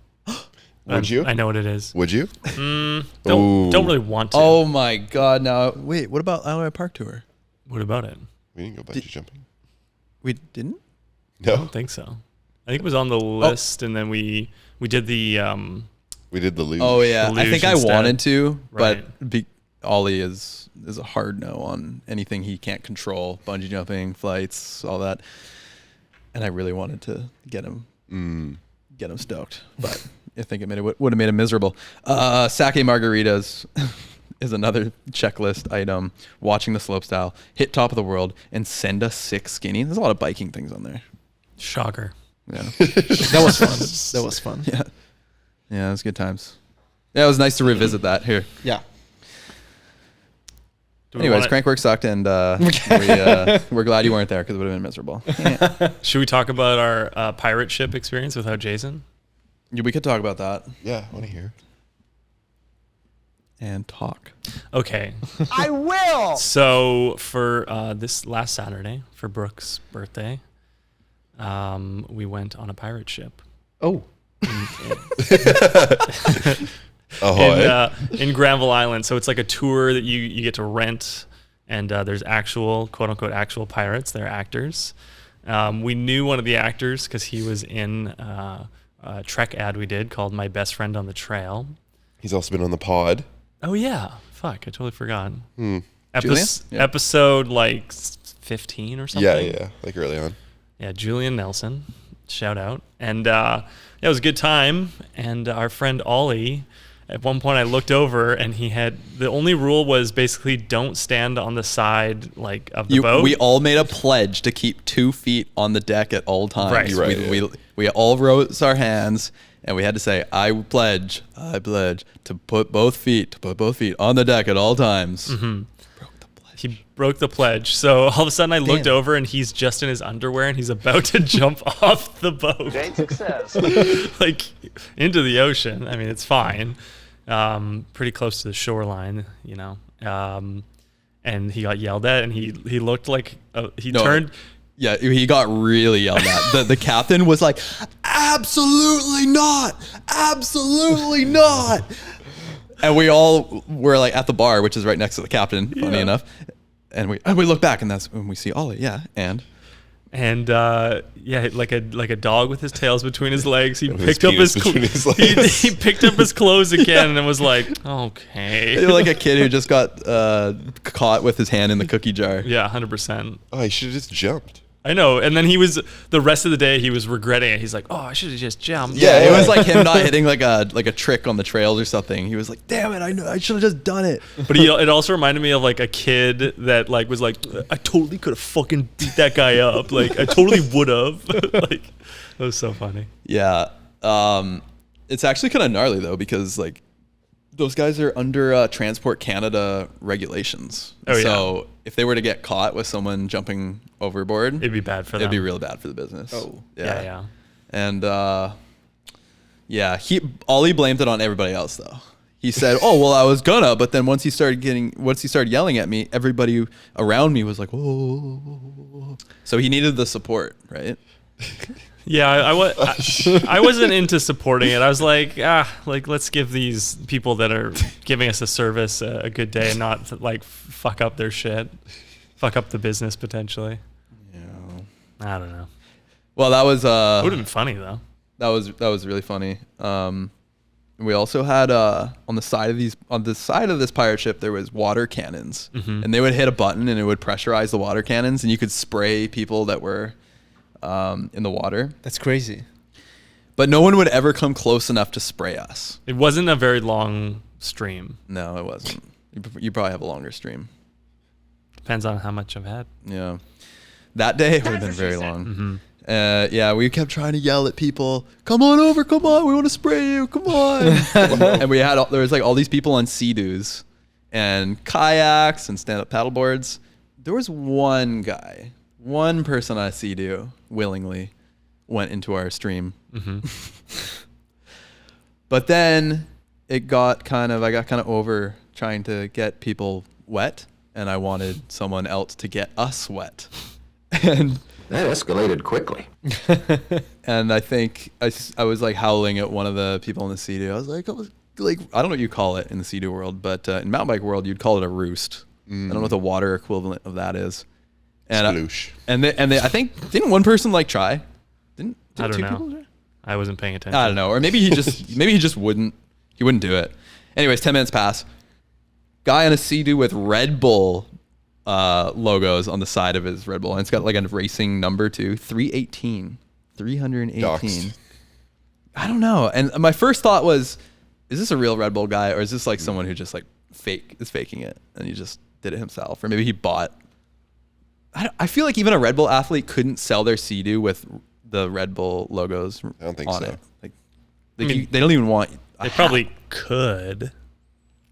Would you? I know what it is. Would you? Don't really want to. Oh my God! Now wait, what about Alloy Park Tour? What about it? We didn't go bungee jumping. We didn't. I No, don't think so. I think it was on the list, and then we did the we did the luge. Oh yeah, I Luge think I instead. wanted to, Right. but Ollie is a hard no on anything he can't control, bungee jumping, flights, all that. And I really wanted to get him stoked, but I think it would have made him miserable. Sake margaritas is another checklist item. Watching the slopestyle, hit top of the world, and send us 6 skinny. There's a lot of biking things on there. shocker. Yeah. That was fun. That was fun. Yeah, it was good times. Yeah, it was nice to revisit that here. Yeah. Do we Anyways, wanna- Crankworx sucked, and we're glad you weren't there because it would have been miserable. Should we talk about our pirate ship experience without Jason? Yeah, we could talk about that Yeah, I want to hear. and talk. Okay. I will. So for this last Saturday, for Brooke's birthday, we went on a pirate ship Oh. in Granville Island. So it's like a tour that you get to rent, and there's actual, quote unquote, actual pirates. They're actors. We knew one of the actors because he was in a Trek ad we did called My Best Friend on the Trail. He's also been on the pod. Oh yeah, fuck, I totally forgot. Julian? Yeah. Episode like 15 or something. Yeah, like early on. Yeah, Julian Nelson, shout out. And yeah, it was a good time. And our friend Ollie, at one point I looked over and he had, the only rule was basically don't stand on the side like of the boat. We all made a pledge to keep 2 feet on the deck at all times. Right. Right, We all rose our hands and we had to say, I pledge to put both feet on the deck at all times. Mm-hmm. He broke the pledge. So all of a sudden I looked over and he's just in his underwear and he's about to jump off the boat. Great success. Like into the ocean. I mean, it's fine. Pretty close to the shoreline, you know. And he got yelled at and he looked like turned. Yeah, he got really yelled at. The captain was like, absolutely not. And we all were like at the bar, which is right next to the captain, funny enough. And we look back, and that's when we see Ollie. Yeah, and yeah, like a dog with his tails between his legs. He With picked his up his, penis between his legs. he picked up his clothes again and was like, okay. you're like a kid who just got caught with his hand in the cookie jar. Yeah, 100%. Oh, he should have just jumped. I know. And then the rest of the day he was regretting it. He's like, oh, I should have just jumped. Yeah, it was like him not hitting like a trick on the trails or something. He was like, damn it, I should have just done it. But it also reminded me of like a kid that like was like, I totally could have fucking beat that guy up. Like I totally would have. Like it was so funny. Yeah. It's actually kind of gnarly though, because like those guys are under Transport Canada regulations. Oh, yeah. So if they were to get caught with someone jumping overboard, It'd be bad for them. It'd be real bad for the business. Oh. Yeah. And he blamed it on everybody else though. He said, "Oh well, I was gonna," but then once he started yelling at me, everybody around me was like, "Whoa!" So he needed the support, right? Yeah, I wasn't into supporting it. I was like, let's give these people that are giving us a service a good day and not like fuck up their shit, fuck up the business potentially. Yeah, I don't know. Well, that was it would have been funny though. That was really funny. We also had on the side of this pirate ship there was water cannons, and they would hit a button and it would pressurize the water cannons, and you could spray people that were in the water. That's crazy. But no one would ever come close enough to spray us. It wasn't a very long stream. No, it wasn't. You probably have a longer stream. Depends on how much I've had. Yeah. That day it would have been very long. Yeah, we kept trying to yell at people, come on over, come on, we want to spray you, come on. And there was like all these people on Sea-Doos and kayaks and stand-up paddleboards. There was one person on a Sea-Doo willingly went into our stream. But then I got kind of over trying to get people wet, and I wanted someone else to get us wet. And that escalated quickly. And I think I was like howling at one of the people in the Sea-Doo. I was like, I don't know what you call it in the Sea-Doo world, but in mountain bike world, you'd call it a roost. I don't know what the water equivalent of that is. And Sploosh. And they, I think, didn't one person like try? Didn't I don't two know. people try? I wasn't paying attention. I don't know. Or maybe he just wouldn't do it. Anyways, 10 minutes pass. Guy on a Sea-Doo with Red Bull logos on the side of his Red Bull, and it's got like a racing number too, 318. Doxed. I don't know. And my first thought was, is this a real Red Bull guy, or is this like someone who just like is faking it and he just did it himself, or maybe he bought. I feel like even a Red Bull athlete couldn't sell their Sea-Doo with the Red Bull logos I don't think on so. it. Like, they don't even want. They probably could. Then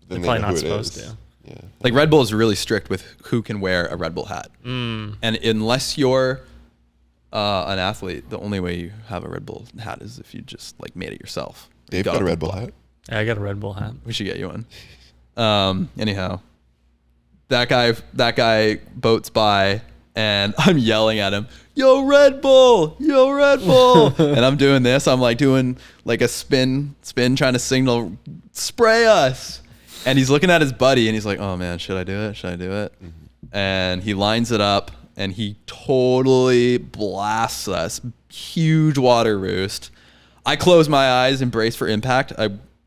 They're they probably know not who it supposed is. to. Yeah. Like Red Bull is really strict with who can wear a Red Bull hat, and unless you're an athlete, the only way you have a Red Bull hat is if you just like made it yourself. Dave got a Red Bull hat. Yeah, I got a Red Bull hat. We should get you one. Anyhow, that guy boats by, and I'm yelling at him, "Yo, Red Bull! Yo, Red Bull!" And I'm doing this. I'm like doing like a spin, trying to signal, spray us. And he's looking at his buddy, and he's like, "Oh man, should I do it? Should I do it?" And he lines it up, and he totally blasts us. Huge water roost. I close my eyes and brace for impact.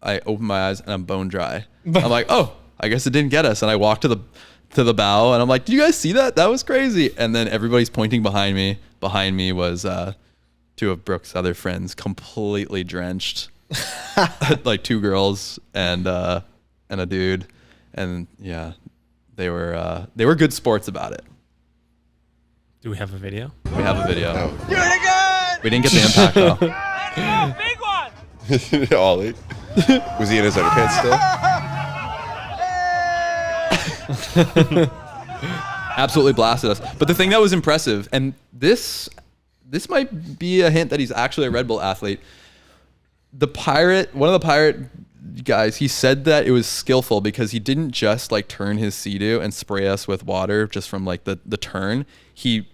I open my eyes, and I'm bone dry. I'm like, "Oh, I guess it didn't get us." And I walk to the bow, and I'm like, "Did you guys see that? That was crazy." And then everybody's pointing behind me. Behind me was two of Brooke's other friends, completely drenched, like two girls and a dude, and yeah, they were good sports about it. Do we have a video? We have a video. Oh. We didn't get the impact though. Big one! Ollie. Was he in his underpants still? Absolutely blasted us. But the thing that was impressive, and this might be a hint that he's actually a Red Bull athlete. One of the pirate guys, he said that it was skillful because he didn't just like turn his Sea-Doo and spray us with water just from like the turn. He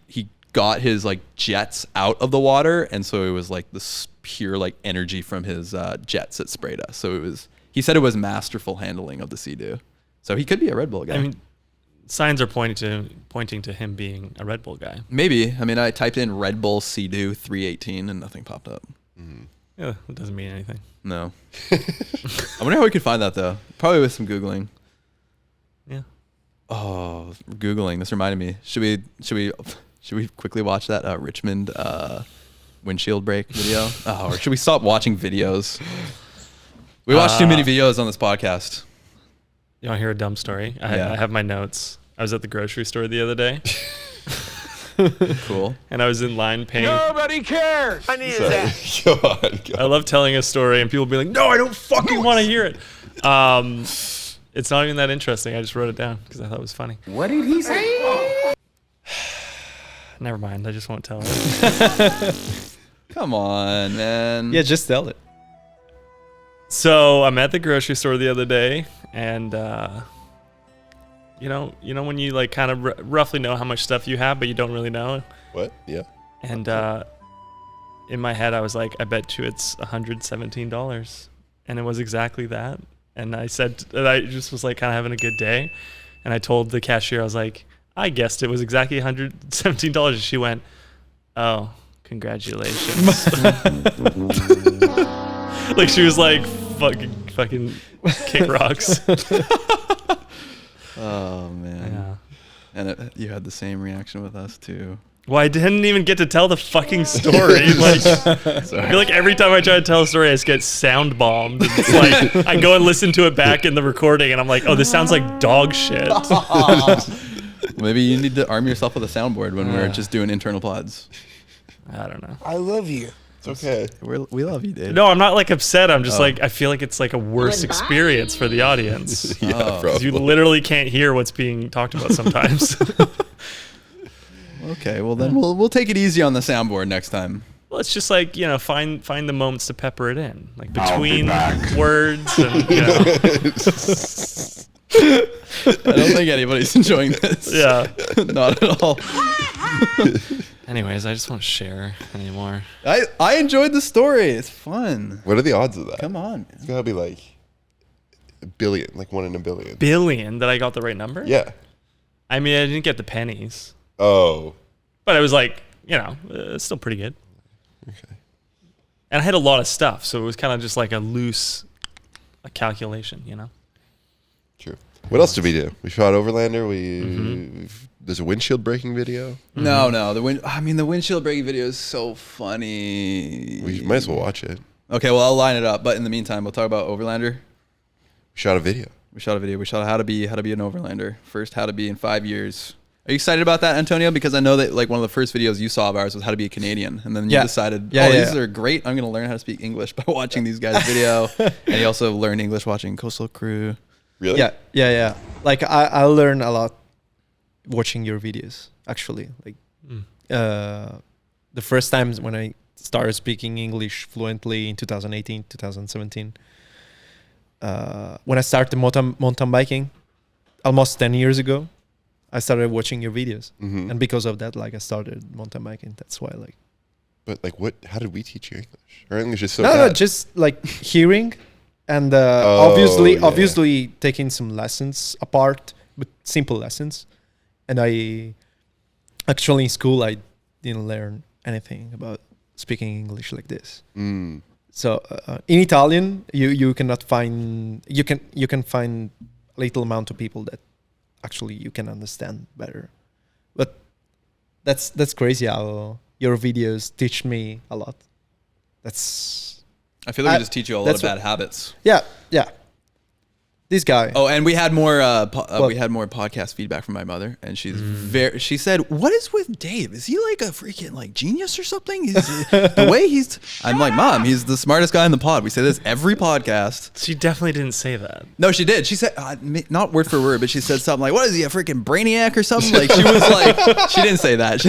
got his like jets out of the water, and so it was like this pure like energy from his jets that sprayed us. So he said it was masterful handling of the Sea-Doo. So he could be a Red Bull guy. I mean, signs are pointing to him being a Red Bull guy. Maybe. I mean, I typed in Red Bull Sea-Doo 318 and nothing popped up. Yeah, it doesn't mean anything. No. I wonder how we could find that though. Probably with some Googling. Yeah. Oh, Googling. This reminded me. Should we Should we quickly watch that Richmond windshield break video? Or should we stop watching videos? We watch too many videos on this podcast. You want to hear a dumb story? I have my notes. I was at the grocery store the other day. Cool. And I was in line paying. Nobody cares. I need that. Go on. I love telling a story and people be like, no, I don't fucking want to hear it. It's not even that interesting. I just wrote it down because I thought it was funny. What did he say? Never mind. I just won't tell it. Come on, man. Yeah, just tell it. So I'm at the grocery store the other day, and you know when you like kind of roughly know how much stuff you have, but you don't really know. What? Yeah. And in my head, I was like, I bet you it's $117, and it was exactly that. And I said, and I just was like kind of having a good day, and I told the cashier, I was like, I guessed it was exactly $117. And she went, oh, congratulations. Like she was like, fucking kick rocks. Oh man. Yeah. And you had the same reaction with us too. Well, I didn't even get to tell the fucking story. Like, I feel like every time I try to tell a story, I just get sound bombed. It's like I go and listen to it back in the recording, and I'm like, oh, this sounds like dog shit. Maybe you need to arm yourself with a soundboard when we're just doing internal pods. I don't know. I love you. It's okay. We love you, dude. No, I'm not like upset. I'm just like, I feel like it's like a worse experience for the audience. Yeah, Because you literally can't hear what's being talked about sometimes. Okay, well then we'll take it easy on the soundboard next time. Well, it's just like, find the moments to pepper it in, like between words and, I don't think anybody's enjoying this. Yeah. Not at all. Anyways, I just won't share anymore. I enjoyed the story. It's fun. What are the odds of that? Come on, man. It's gotta be like a billion, like 1 in a billion. Billion? That I got the right number? Yeah. I mean, I didn't get the pennies. Oh. But it was like, it's still pretty good. Okay. And I had a lot of stuff, so it was kind of just like a loose calculation, True. What else did we do? We shot Overlander. There's a windshield breaking video. No. The windshield breaking video is so funny. We might as well watch it. Okay, well I'll line it up. But in the meantime, we'll talk about Overlander. We shot a video. We shot how to be an Overlander. First, how to be in 5 years. Are you excited about that, Antonio? Because I know that like one of the first videos you saw of ours was how to be a Canadian, and then you decided, these are great. I'm gonna learn how to speak English by watching these guys' video. And you also learned English watching Coastal Crew. Really? Yeah. Like I learn a lot watching your videos. Actually, like the first times when I started speaking English fluently in 2018, 2017. When I started mountain biking, almost 10 years ago, I started watching your videos, and because of that, like I started mountain biking. That's why, like. But like, what? How did we teach you English? Our English is so bad. No, just like hearing, and obviously taking some lessons apart, but simple lessons. And I actually in school I didn't learn anything about speaking English like this. So in Italian, you cannot find you can find little amount of people that actually you can understand better. But that's crazy how your videos teach me a lot. I feel like we just teach you a lot of bad habits. Yeah. This guy. Oh, and we had more podcast feedback from my mother, and she said, "What is with Dave? Is he like a freaking like genius or something? The way I'm like, Mom, he's the smartest guy in the pod. We say this every podcast." She definitely didn't say that. No, she did. She said, not word for word, but she said something like, "What is he, a freaking brainiac or something?" Like she was like, she didn't say that.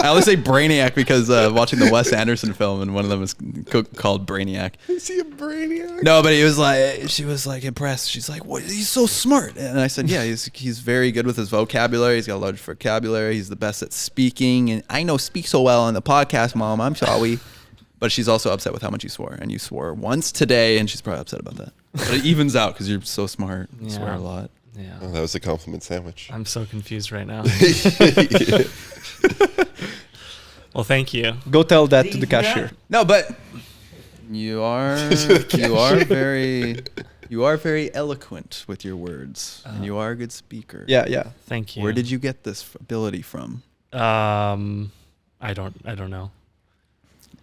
I always say brainiac because watching the Wes Anderson film, and one of them is called Brainiac. Is he a brainiac? No, but she was like impressed. She's like, "What? He's so smart." And I said, "Yeah, he's very good with his vocabulary. He's got a large vocabulary. He's the best at speaking. And I know speak so well on the podcast, Mom. I'm sorry." But she's also upset with how much you swore. And you swore once today, and she's probably upset about that. But it evens out because you're so smart. You swear a lot. Yeah. Oh, that was a compliment sandwich. I'm so confused right now. Well, thank you. Go tell that to the cashier. No, but you are very eloquent with your words, and you are a good speaker. Yeah. Thank you. Where did you get this ability from? I don't know.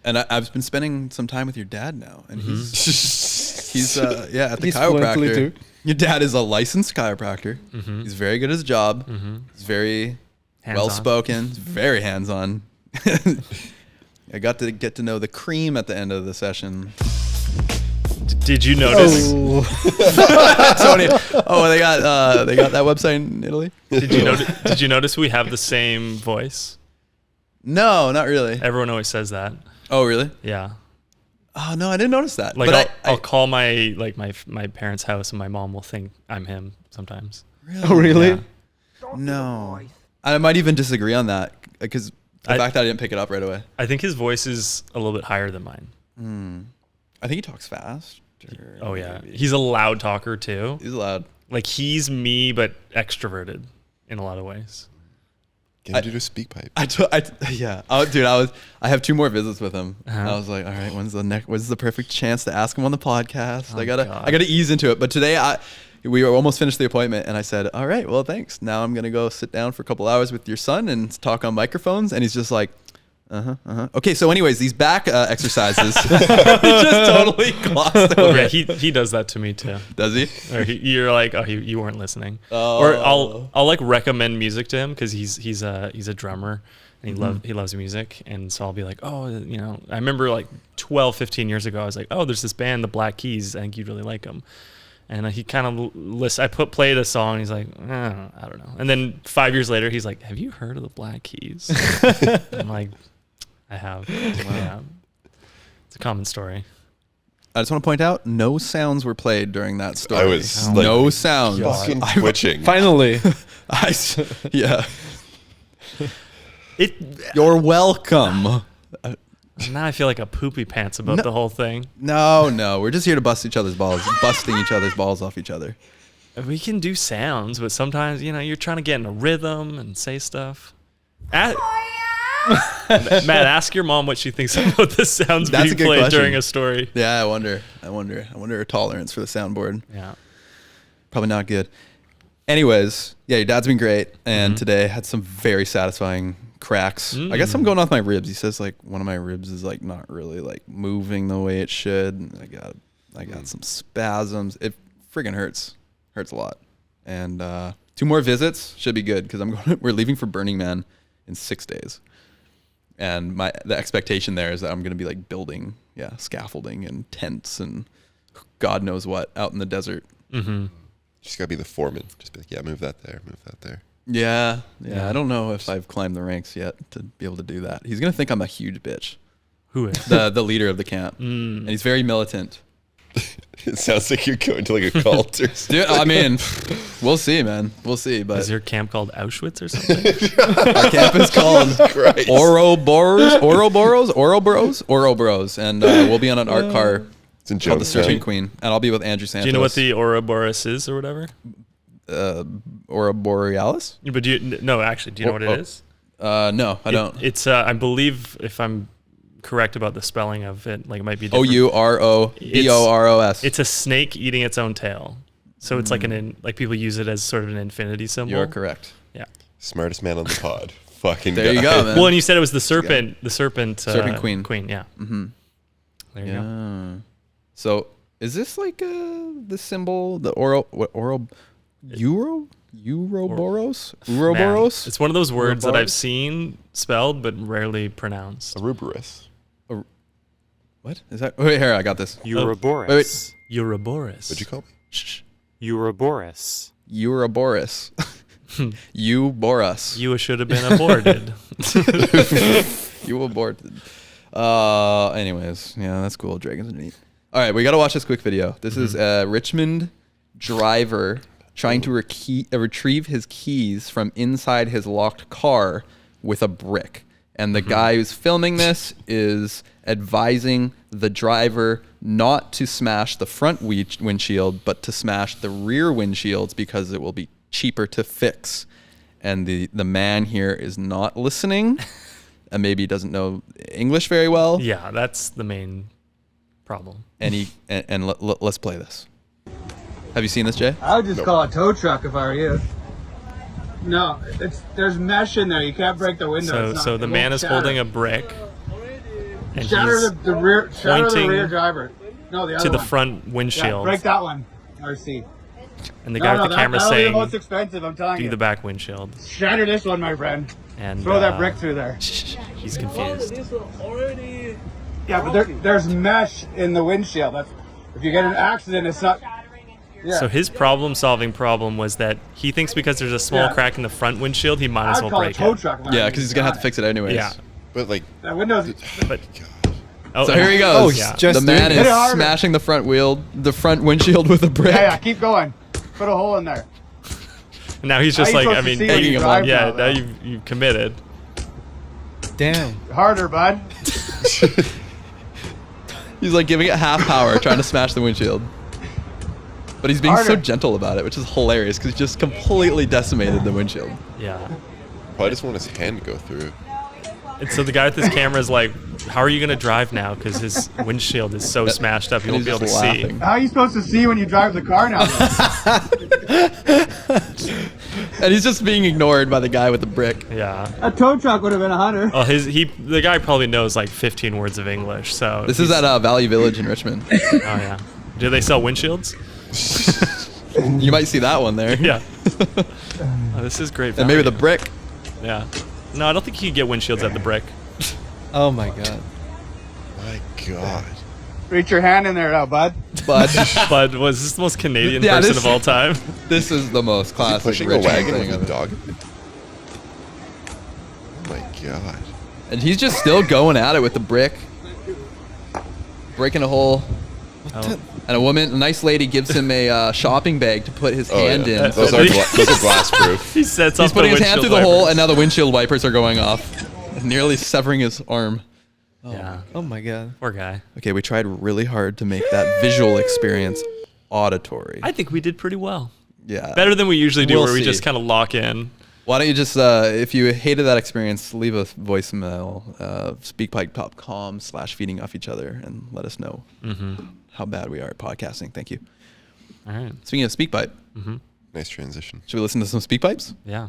And I've been spending some time with your dad now, and he's at the He's fluently chiropractor. too. Your dad is a licensed chiropractor. Mm-hmm. He's very good at his job. Mm-hmm. He's very Hands-on. well spoken. He's very hands on. I got to get to know the cream at the end of the session. Did you notice? Tony, they got that website in Italy. Did you notice we have the same voice? No, not really. Everyone always says that. Oh, really? Yeah. Oh no, I didn't notice that. Like but I'll call my parents' house and my mom will think I'm him sometimes. Really? Oh, really? Yeah. No. I might even disagree on that because the fact that I didn't pick it up right away. I think his voice is a little bit higher than mine. I think he talks fast. Oh yeah, he's a loud talker too. He's loud. Like he's me but extroverted in a lot of ways. Get him to do a speak pipe. Yeah. Oh, dude, I have 2 more visits with him. Uh-huh. I was like, all right, when's the perfect chance to ask him on the podcast? Oh, I gotta ease into it. But today we were almost finished the appointment, and I said, all right, well, thanks. Now I'm gonna go sit down for a couple hours with your son and talk on microphones. And he's just like, Okay, so anyways, these back exercises, he just totally glossed over. Yeah, he does that to me too. Does he? Or you're like, oh, you weren't listening. Oh. Or I'll like recommend music to him because he's a drummer and he loves music, and so I'll be like, oh, I remember like 15 years ago, I was like, oh, there's this band, the Black Keys, I think you'd really like them. And he kind of I played a song, and he's like, I don't know. And then 5 years later, he's like, have you heard of the Black Keys? I'm like, I have. Yeah. It's a common story. I just want to point out, no sounds were played during that story. I was no sounds. Fucking twitching. Finally. Yeah. You're welcome. Now I feel like a poopy pants about the whole thing. No, we're just here to busting each other's balls off each other. We can do sounds, but sometimes you're trying to get in a rhythm and say stuff. Matt, ask your mom what she thinks about the sounds being played question. during a story. Yeah, I wonder her tolerance for the soundboard. Yeah. Probably not good. Anyways, yeah, your dad's been great, and today had some very satisfying cracks. I guess I'm going off my ribs. He says like one of my ribs is like not really like moving the way it should. I got some spasms. It friggin' hurts a lot. And 2 more visits should be good because we're leaving for Burning Man in 6 days. And the expectation there is that I'm going to be like building, scaffolding and tents and God knows what out in the desert. Mm-hmm. Just got to be the foreman. Just be like, move that there, move that there. Yeah. I don't know if I've climbed the ranks yet to be able to do that. He's going to think I'm a huge bitch. Who is? The leader of the camp. And he's very militant. It sounds like you're going to like a cult or something. Dude, I mean, we'll see, man. We'll see. But is your camp called Auschwitz or something? Our camp is called Ouroboros, and we'll be on an art car called the Serpent Queen, and I'll be with Andrew Santos. Do you know what the Ouroboros is or whatever? Aurora Borealis? But do you know what it is? No, I don't. It's I believe, if I'm correct about the spelling of it, like it might be different. Ouroboros. It's a snake eating its own tail. So it's like like people use it as sort of an infinity symbol. You're correct. Yeah. Smartest man on the pod. Fucking there guy. you go, man. Well, and you said it was the serpent. The serpent queen. Queen, yeah. Mm-hmm. There you go. So is this like the symbol, the Ouroboros? Ouroboros? It's one of those words that I've seen spelled but rarely pronounced. Ouroboros. What is that? Wait, here, I got this. Ouroboros. Wait. Ouroboros. What'd you call me? Shh. Ouroboros. Ouroboros. You bore us. You should have been aborted. You aborted. Anyways, yeah, that's cool. Dragons are neat. All right, we got to watch this quick video. This is a Richmond driver trying to retrieve his keys from inside his locked car with a brick. And the guy who's filming this is advising the driver not to smash the front windshield, but to smash the rear windshields because it will be cheaper to fix. And the man here is not listening and maybe doesn't know English very well. Yeah, that's the main problem. And let's play this. Have you seen this, Jay? I would just call a tow truck if I were you. No, there's mesh in there. You can't break the window. So the man is holding a brick, and shatter he's the rear. Shatter the pointing rear driver. No, the other to the one. front windshield. Yeah, break that one. RC. And the guy with the camera that'll be saying, the most expensive, I'm telling "Do you. the back windshield." Shatter this one, my friend. And throw that brick through there. He's confused. Yeah, but there's mesh in the windshield. If you get an accident, it's not. Yeah. So his problem-solving problem was that he thinks because there's a small crack in the front windshield, he might as well break it. Yeah, because he's gonna have to fix it anyways. Yeah, but like that window's. But so here he goes. Just the man doing it. is smashing the front windshield with a brick. Yeah, keep going. Put a hole in there. And now he's just How you like, I supposed mean, to see when you drive yeah, now, now you've committed. Damn. Harder, bud. He's like giving it half power, trying to smash the windshield. But he's being so Harder. gentle about it, which is hilarious because he just completely decimated the windshield. Yeah. Probably just want his hand to go through. And so the guy with his camera is like, how are you going to drive now? Because his windshield is so smashed up, you won't be able to see. How are you supposed to see when you drive the car now? And he's just being ignored by the guy with the brick. Yeah. A tow truck would have been $100. Well, the guy probably knows like 15 words of English, so. This is at Valley Village in Richmond. Oh, yeah. Do they sell windshields? You might see that one there. Yeah. Oh, this is great And maybe value. the brick. Yeah. No, I don't think you can get windshields at the brick. Oh my god. My God. Reach your hand in there now, bud. Bud. Bud was this the most Canadian Yeah, person this- of all time? This is the most classic Pushing a Richmond wagon thing with of a it. dog. Oh my God. And he's just still going at it with the brick. Breaking a hole. Oh. And a nice lady gives him a shopping bag to put his hand yeah. in. Those are glass proof. He sets He's up putting the his hand through the windshield hole, wipers. and now the windshield wipers are going off, nearly severing his arm. Yeah. Oh my god. Poor guy. Okay, we tried really hard to make that visual experience auditory. I think we did pretty well. Yeah. Better than we usually do, We'll where we see. just kind of lock in. Why don't you just, if you hated that experience, leave a voicemail, speakpipe.com/feeding off each other, and let us know how bad we are at podcasting. Thank you. All right. Speaking of SpeakPipe, Nice transition. should we listen to some SpeakPipes? Yeah.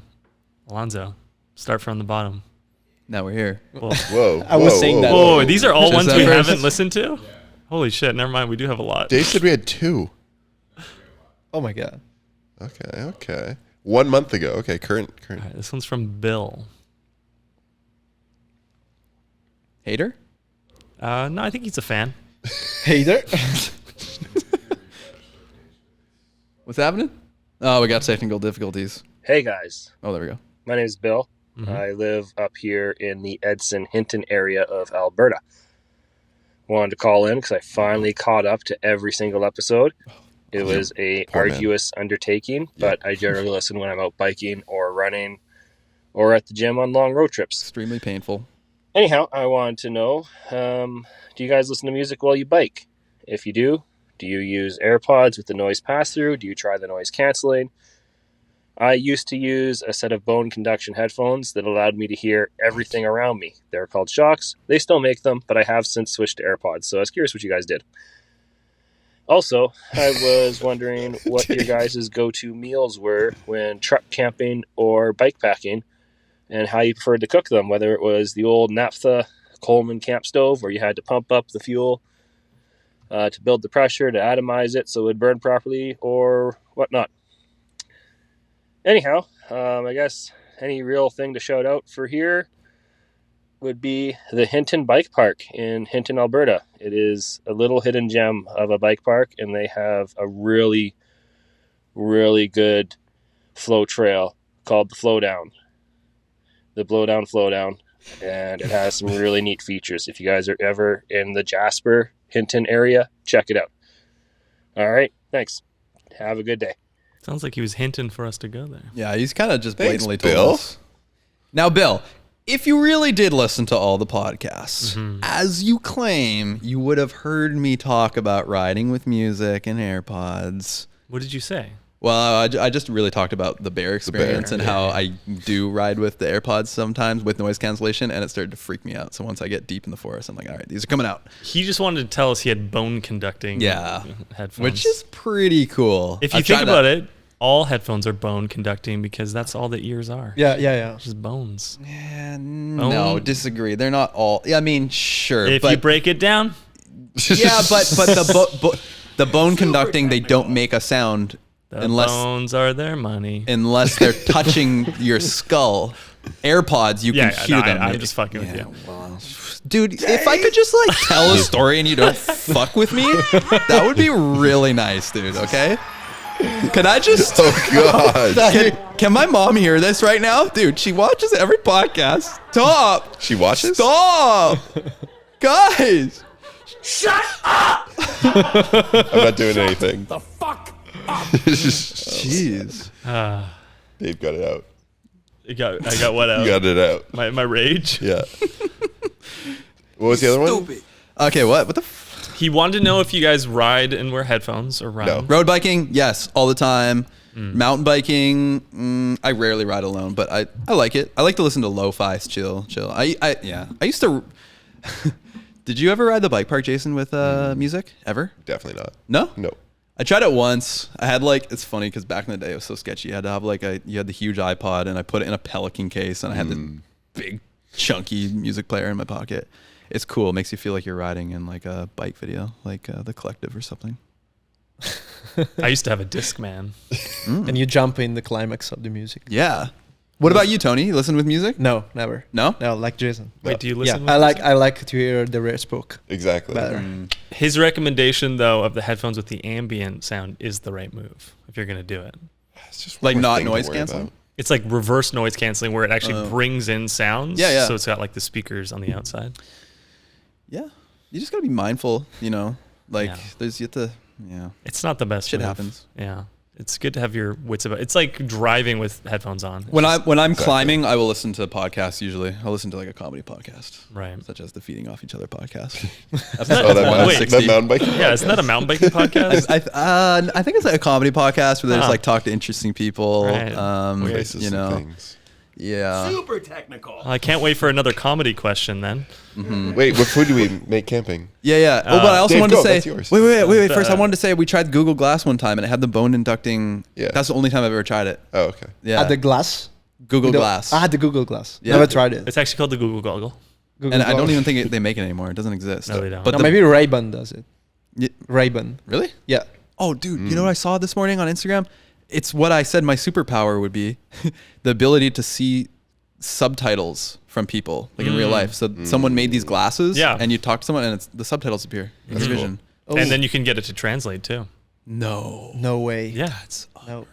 Alonzo, start from the bottom. Now we're here. Well, Whoa. I was saying that. oh, these are all Just ones that we first. haven't listened to? Holy shit, never mind. We do have a lot. Dave said we had 2. Oh my god. Okay. 1 month ago. Okay, current. All right, this one's from Bill. Hater? No, I think he's a fan. Hater. What's happening? Oh, we got technical difficulties. Hey guys, Oh, there we go. my name is Bill. I live up here in the Edson Hinton area of Alberta. Wanted to call in because I finally caught up to every single episode. It was a Poor man. arduous undertaking, but I generally listen when I'm out biking or running or at the gym on long road trips. Extremely painful. Anyhow, I wanted to know, do you guys listen to music while you bike? If you do you use AirPods with the noise pass-through? Do you try the noise canceling? I used to use a set of bone conduction headphones that allowed me to hear everything around me. They're called Shocks. They still make them, but I have since switched to AirPods, so I was curious what you guys did. Also, I was wondering what your guys' go-to meals were when truck camping or bike packing, and how you preferred to cook them, whether it was the old naphtha Coleman camp stove where you had to pump up the fuel to build the pressure, to atomize it so it would burn properly, or whatnot. Anyhow, I guess any real thing to shout out for here would be the Hinton Bike Park in Hinton, Alberta. It is a little hidden gem of a bike park, and they have a really, really good flow trail called the Flow Down. The Blow Down Flow Down. And it has some really neat features. If you guys are ever in the Jasper, Hinton area, check it out. All right, thanks. Have a good day. Sounds like he was hinting for us to go there. Yeah, he's kind of just Thanks, blatantly Bill. told us. Now, Bill, if you really did listen to all the podcasts, as you claim, you would have heard me talk about riding with music and AirPods. What did you say? Well, I just really talked about the bear experience and how I do ride with the AirPods sometimes with noise cancellation, and it started to freak me out. So once I get deep in the forest, I'm like, all right, these are coming out. He just wanted to tell us he had bone conducting headphones. Which is pretty cool. If you I've think tried about that. it, all headphones are bone conducting because that's all the ears are. Yeah. Just bones. Yeah, no, disagree. They're not all. I mean, sure. If but, you break it down. Yeah, but the bone conducting, they don't make a sound unless bones are their money. Unless they're touching your skull. AirPods, you can hear them. I'm just fucking with you. Well, dude, if I could just like tell a story and you don't fuck with me, that would be really nice, dude. Okay. Can I just? Oh God! Can my mom hear this right now, dude? She watches every podcast. Stop. She watches. Stop, guys. Shut up! I'm not doing anything. The fuck up! Jeez. Dave got it out. I got what out? You got it out. My rage. Yeah. What was the other one? Okay, what the? He wanted to know if you guys ride and wear headphones or ride. No. Road biking, yes, all the time. Mountain biking, I rarely ride alone, but I like it. I like to listen to lo-fi, chill. I used to. Did you ever ride the bike park, Jason, with music? Ever? Definitely not. No? No. I tried it once. I had like, it's funny because back in the day it was so sketchy. You had to have like you had the huge iPod and I put it in a Pelican case and I had the big chunky music player in my pocket. It's cool. It makes you feel like you're riding in like a bike video, like The Collective or something. I used to have a Discman. And you jump in the climax of the music. Yeah. What about you, Tony? You listen with music? No, never. No? No, like Jason. Wait, do you listen? Yeah, with I like to hear the rare spoke. Exactly. Better. His recommendation, though, of the headphones with the ambient sound is the right move if you're going to do it. It's just like one not thing to noise worry canceling? about. It's like reverse noise canceling where it actually brings in sounds. Yeah. So it's got like the speakers on the outside. Yeah. You just got to be mindful, you know? Like, there's yet to, It's not the best Shit move. happens. Yeah. It's good to have your wits about. It's like driving with headphones on. When I'm climbing, I will listen to podcasts usually. I'll listen to like a comedy podcast. Right. Such as the Feeding Off Each Other podcast. That mountain biking? Yeah, isn't that a mountain biking podcast? I think it's like a comedy podcast where they just like talk to interesting people. Right. Places you know. and things. Yeah. Super technical. Well, I can't wait for another comedy question then. Wait, what food do we make camping? Yeah. But I also Dave, wanted to go. say, That's yours. wait. First, I wanted to say we tried Google Glass one time and it had the bone inducting. Yeah. That's the only time I've ever tried it. Oh, okay. Yeah. The glass? Google Glass. I had the Google Glass. Yeah. Never tried it. It's actually called the Google Goggle. And I don't even think they make it anymore. It doesn't exist. No, they don't. But No, maybe Ray-Ban does it. Ray-Ban. Really? Yeah. Oh, dude, you know what I saw this morning on Instagram? It's what I said my superpower would be. The ability to see subtitles from people, like in real life. So someone made these glasses, and you talk to someone, and the subtitles appear in your vision. Cool. And then you can get it to translate too. No way. Yeah. No.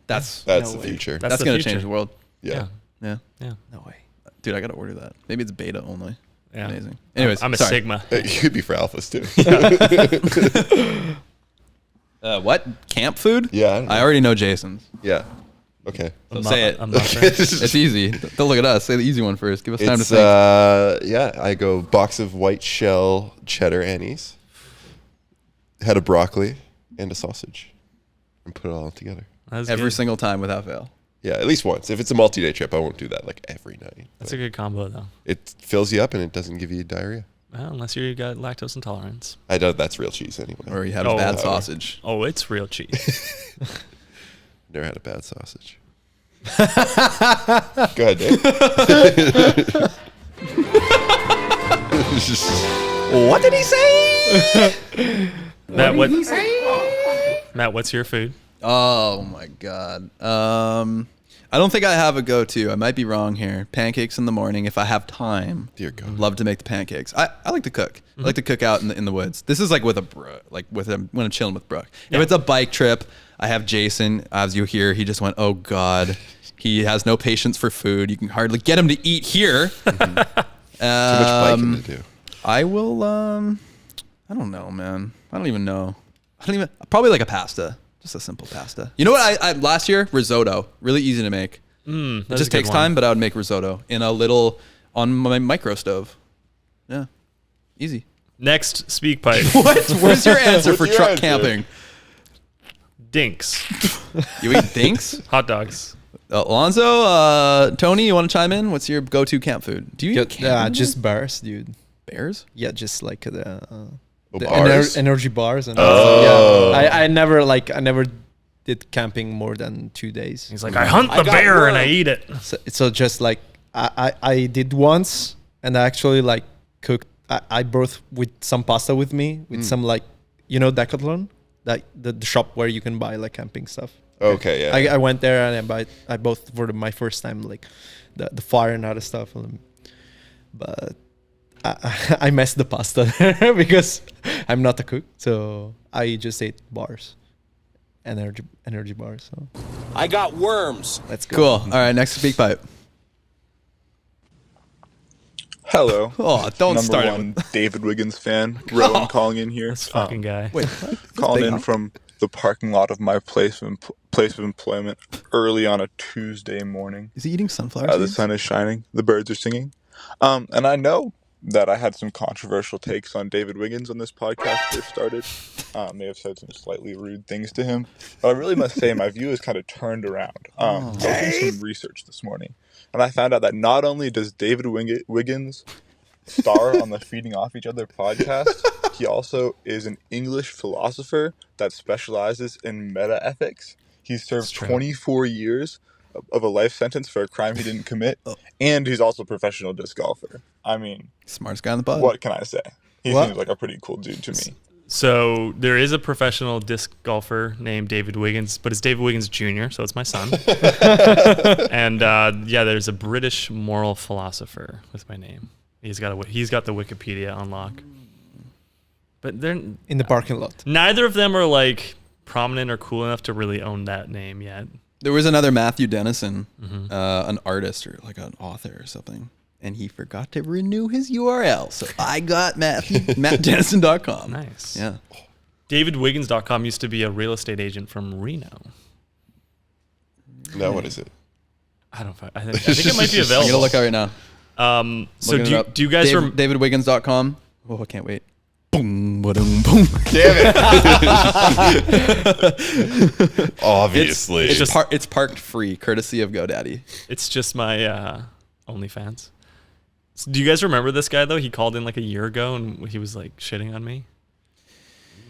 That's the future. That's the going to future. change the world. Yeah. Yeah. No way. Dude, I got to order that. Maybe it's beta only. Yeah. Amazing. Anyways, I'm a sorry. Sigma. You could be for alphas too. What? Camp food? Yeah. I don't know. I already know Jason's. Yeah. Okay. So say it. I'm not It's easy. Don't look at us. Say the easy one first. Give us time to think. I go box of white shell cheddar annies, head of broccoli, and a sausage, and put it all together. Every single time without fail. Yeah, at least once. If it's a multi-day trip, I won't do that like every night. That's a good combo though. It fills you up and it doesn't give you diarrhea. Well, unless you got lactose intolerance. I doubt that's real cheese anyway. Or you had a bad sausage. Oh, it's real cheese. Never had a bad sausage. Go ahead, Dave. What did he say? Matt, what's your food? Oh my god. I don't think I have a go-to. I might be wrong here. Pancakes in the morning if I have time. Dear God. Love to make the pancakes. I like to cook. I like to cook out in the woods. This is like with when I'm chilling with Brooke. If it's a bike trip, I have Jason. As you hear, he just went, oh God. He has no patience for food. You can hardly get him to eat here. Too much biking to do. I will, I don't know, man. I don't even know. Probably like a pasta. Just a simple pasta. You know what? I last year, risotto. Really easy to make. It just takes time, but I would make risotto on my micro stove. Yeah. Easy. Next, speak pipe. What? Where's your answer for truck camping? Dinks. You eat dinks? Hot dogs. Alonzo, Tony, you want to chime in? What's your go-to camp food? Do you eat camp just bears, dude. Bears? Yeah, just like the bars? energy bars and Oh. yeah. I never did camping more than 2 days. He's like, I hunt the bear and I eat it. So just like I did once, and I actually like cooked. I brought with some pasta with me with some like Decathlon, that the shop where you can buy like camping stuff. Okay, yeah. I went there and I bought for my first time like the fire and other stuff, but I messed the pasta there because I'm not a cook, so I just ate bars, energy bars. So I got worms. let's go. Cool. All right, next speak pipe. Hello. Oh, don't Number start it one David Wiggins fan. Rowan calling in here. This fucking guy. Wait, what? Calling Big in mouth? from the parking lot of my place of employment early on a Tuesday morning. Is he eating sunflower The seeds? sun is shining. The birds are singing. And I know that I had some controversial takes on David Wiggins on this podcast first started. May have said some slightly rude things to him. But I really must say my view is kind of turned around. I was doing some research this morning, and I found out that not only does David Wiggins star on the Feeding Off Each Other podcast, he also is an English philosopher that specializes in meta-ethics. He served 24 years of a life sentence for a crime he didn't commit, and he's also a professional disc golfer. I mean, smartest guy on the pod. What can I say? He seems like a pretty cool dude to me. So there is a professional disc golfer named David Wiggins, but it's David Wiggins Jr., so it's my son. And there's a British moral philosopher with my name. He's got the Wikipedia on lock. But they're in the parking lot. Neither of them are like prominent or cool enough to really own that name yet. There was another Matthew Dennison, an artist or like an author or something, and he forgot to renew his URL. So I got mattdennison.com. Nice. Yeah. DavidWiggins.com used to be a real estate agent from Reno. Now what is it? I think it might be available. I'm gonna look out right now. So do you guys remember DavidWiggins.com? Oh, I can't wait. Boom, boom, boom. Damn it. Obviously. It's parked free, courtesy of GoDaddy. It's just my OnlyFans. So do you guys remember this guy, though? He called in like a year ago, and he was like shitting on me.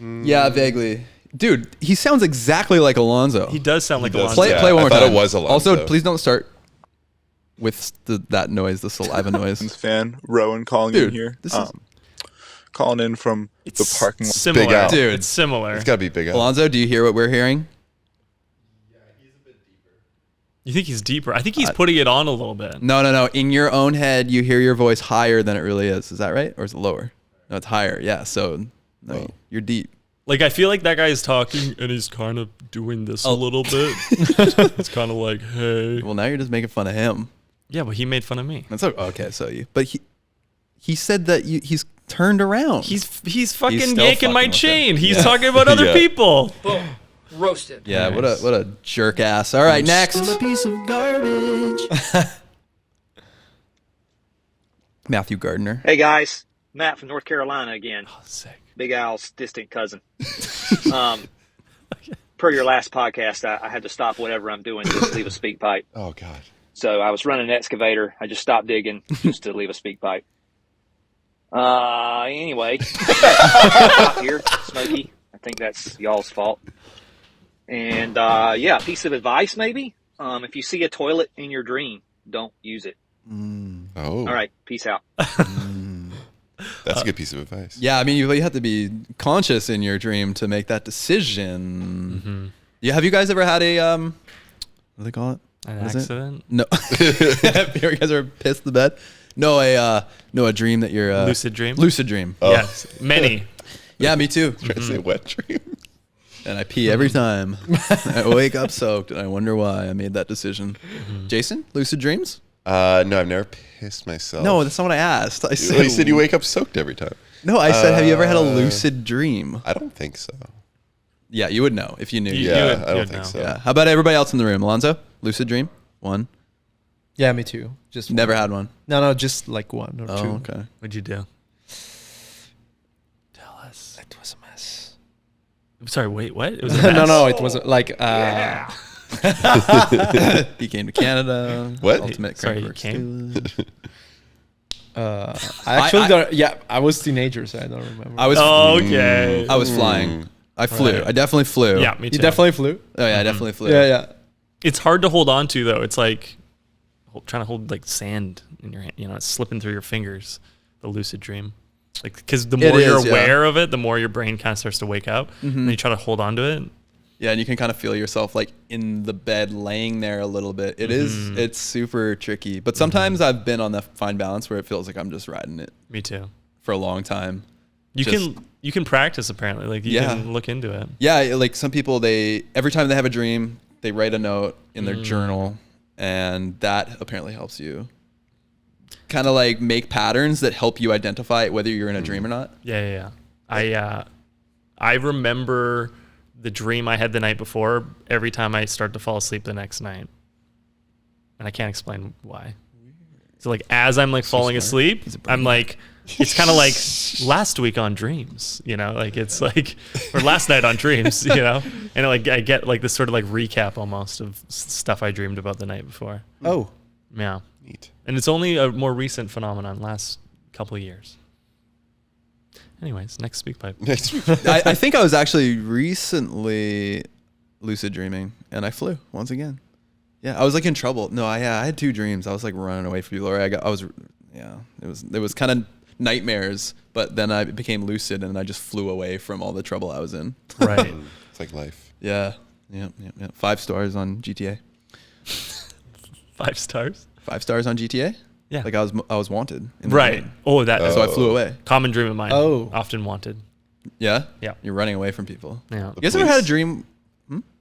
Yeah, vaguely. Dude, he sounds exactly like Alonzo. He does sound like Alonzo. Play one more time. I thought it was Alonzo. Also, please don't start with that noise, the saliva noise. Fan, Rowan calling in here. This is calling in from the parking lot. Similar. Big Al. Dude, it's similar. It's got to be Big Al. Alonzo, do you hear what we're hearing? You think he's deeper? I think he's putting it on a little bit. No. In your own head, you hear your voice higher than it really is. Is that right? Or is it lower? No, it's higher. Yeah, so you're deep. Like, I feel like that guy is talking, and he's kind of doing this a little bit. It's kind of like, hey. Well, now you're just making fun of him. Yeah, but he made fun of me. That's okay. So he said that he's turned around. He's fucking still yanking my fucking with chain. it. He's talking about other people. Boom. Roasted. Yeah, what a jerk ass. All right, next. I'm a piece of garbage. Matthew Gardner. Hey guys, Matt from North Carolina again. Oh, sick. Big Al's distant cousin. Per your last podcast, I had to stop whatever I'm doing just to leave a speak pipe. Oh God. So I was running an excavator. I just stopped digging just to leave a speak pipe. Anyway, out here, Smokey. I think that's y'all's fault. And a piece of advice maybe. If you see a toilet in your dream, don't use it. Oh. All right, peace out. That's a good piece of advice. Yeah, I mean, you have to be conscious in your dream to make that decision. Mm-hmm. Yeah, have you guys ever had a what do they call it? An What is it? accident? No. Have you guys ever pissed the bed? No, a dream that you're Lucid dream? Lucid dream. Oh. Yes, many. Yeah, me too. Trying to say wet dream. And I pee every time. I wake up soaked, and I wonder why I made that decision. Jason, lucid dreams? No, I've never pissed myself. No, that's not what I asked. I said, You said you wake up soaked every time. No, I said, have you ever had a lucid dream? I don't think so. Yeah, you would know if you knew. I don't think so. Yeah. How about everybody else in the room? Alonzo, lucid dream? One? Yeah, me too. Just Never one. had one? No, just like one or two. Oh, okay. What'd you do? Tell us. It was a mess. Sorry, wait, what? It was a mess? No, it wasn't like. He came to Canada. What? Ultimate Sorry, he Crankworx came? Checklist. I actually don't. Yeah, I was teenager, so I don't remember. I was okay. I was flying. I flew. Right. I definitely flew. Yeah, me too. You definitely flew. Oh yeah, I definitely flew. Yeah. It's hard to hold on to though. It's like trying to hold like sand in your hand. You know, it's slipping through your fingers. The lucid dream, like because the more you're aware of it, the more your brain kind of starts to wake up, and you try to hold on to it. Yeah, and you can kind of feel yourself like in the bed, laying there a little bit. It's super tricky. But sometimes I've been on that fine balance where it feels like I'm just riding it. Me too. For a long time. You can practice apparently. Like you can look into it. Yeah, like some people every time they have a dream, they write a note in their journal, and that apparently helps you kind of like make patterns that help you identify whether you're in a dream or not. Yeah. I remember the dream I had the night before every time I start to fall asleep the next night, and I can't explain why. So like as I'm like falling asleep, I'm like, it's kind of like last week on dreams, you know, like it's like, or last night on dreams, you know, and like I get like this sort of like recap almost of stuff I dreamed about the night before. Oh, yeah, neat. And it's only a more recent phenomenon, last couple of years. Anyways, next speak pipe. I think I was actually recently lucid dreaming, and I flew once again. Yeah, I was like in trouble. No, I had 2 dreams. I was like running away from people. Or it was kind of nightmares, but then I became lucid, and I just flew away from all the trouble I was in. Right. It's like life. Yeah. 5 stars on GTA. 5 stars? 5 stars on GTA? Yeah. Like I was wanted. Right. So I flew away. Common dream of mine. Oh. Often wanted. Yeah? Yeah. You're running away from people. Yeah. You guys ever had a dream?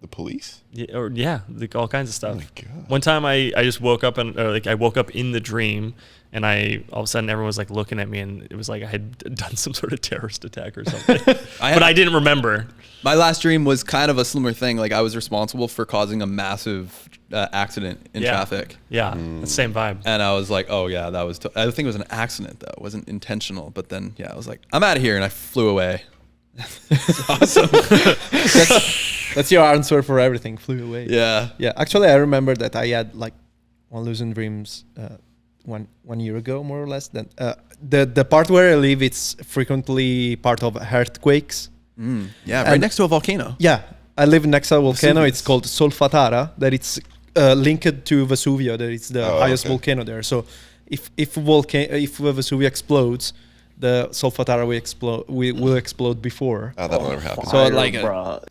The police? Yeah, like all kinds of stuff. Oh my God. One time I just woke up I woke up in the dream, and all of a sudden everyone was like looking at me, and it was like I had done some sort of terrorist attack or something. But I didn't remember. My last dream was kind of a similar thing. Like I was responsible for causing a massive accident in traffic. Yeah, the same vibe. And I was like, oh yeah, that was. I think it was an accident though. It wasn't intentional. But then I was like, I'm out of here, and I flew away. Awesome. That's your answer for everything. Flew away. Yeah. Actually, I remember that I had like one lucid dreams 1 year ago, more or less. Then the part where I live, it's frequently part of earthquakes. Yeah, right next to a volcano. Yeah, I live next to a volcano. Vesuvius. It's called Solfatara. That it's linked to Vesuvio. That it's the highest volcano there. So if Vesuvio explodes, the Solfatara will explode before. Oh, that'll never happen. So like,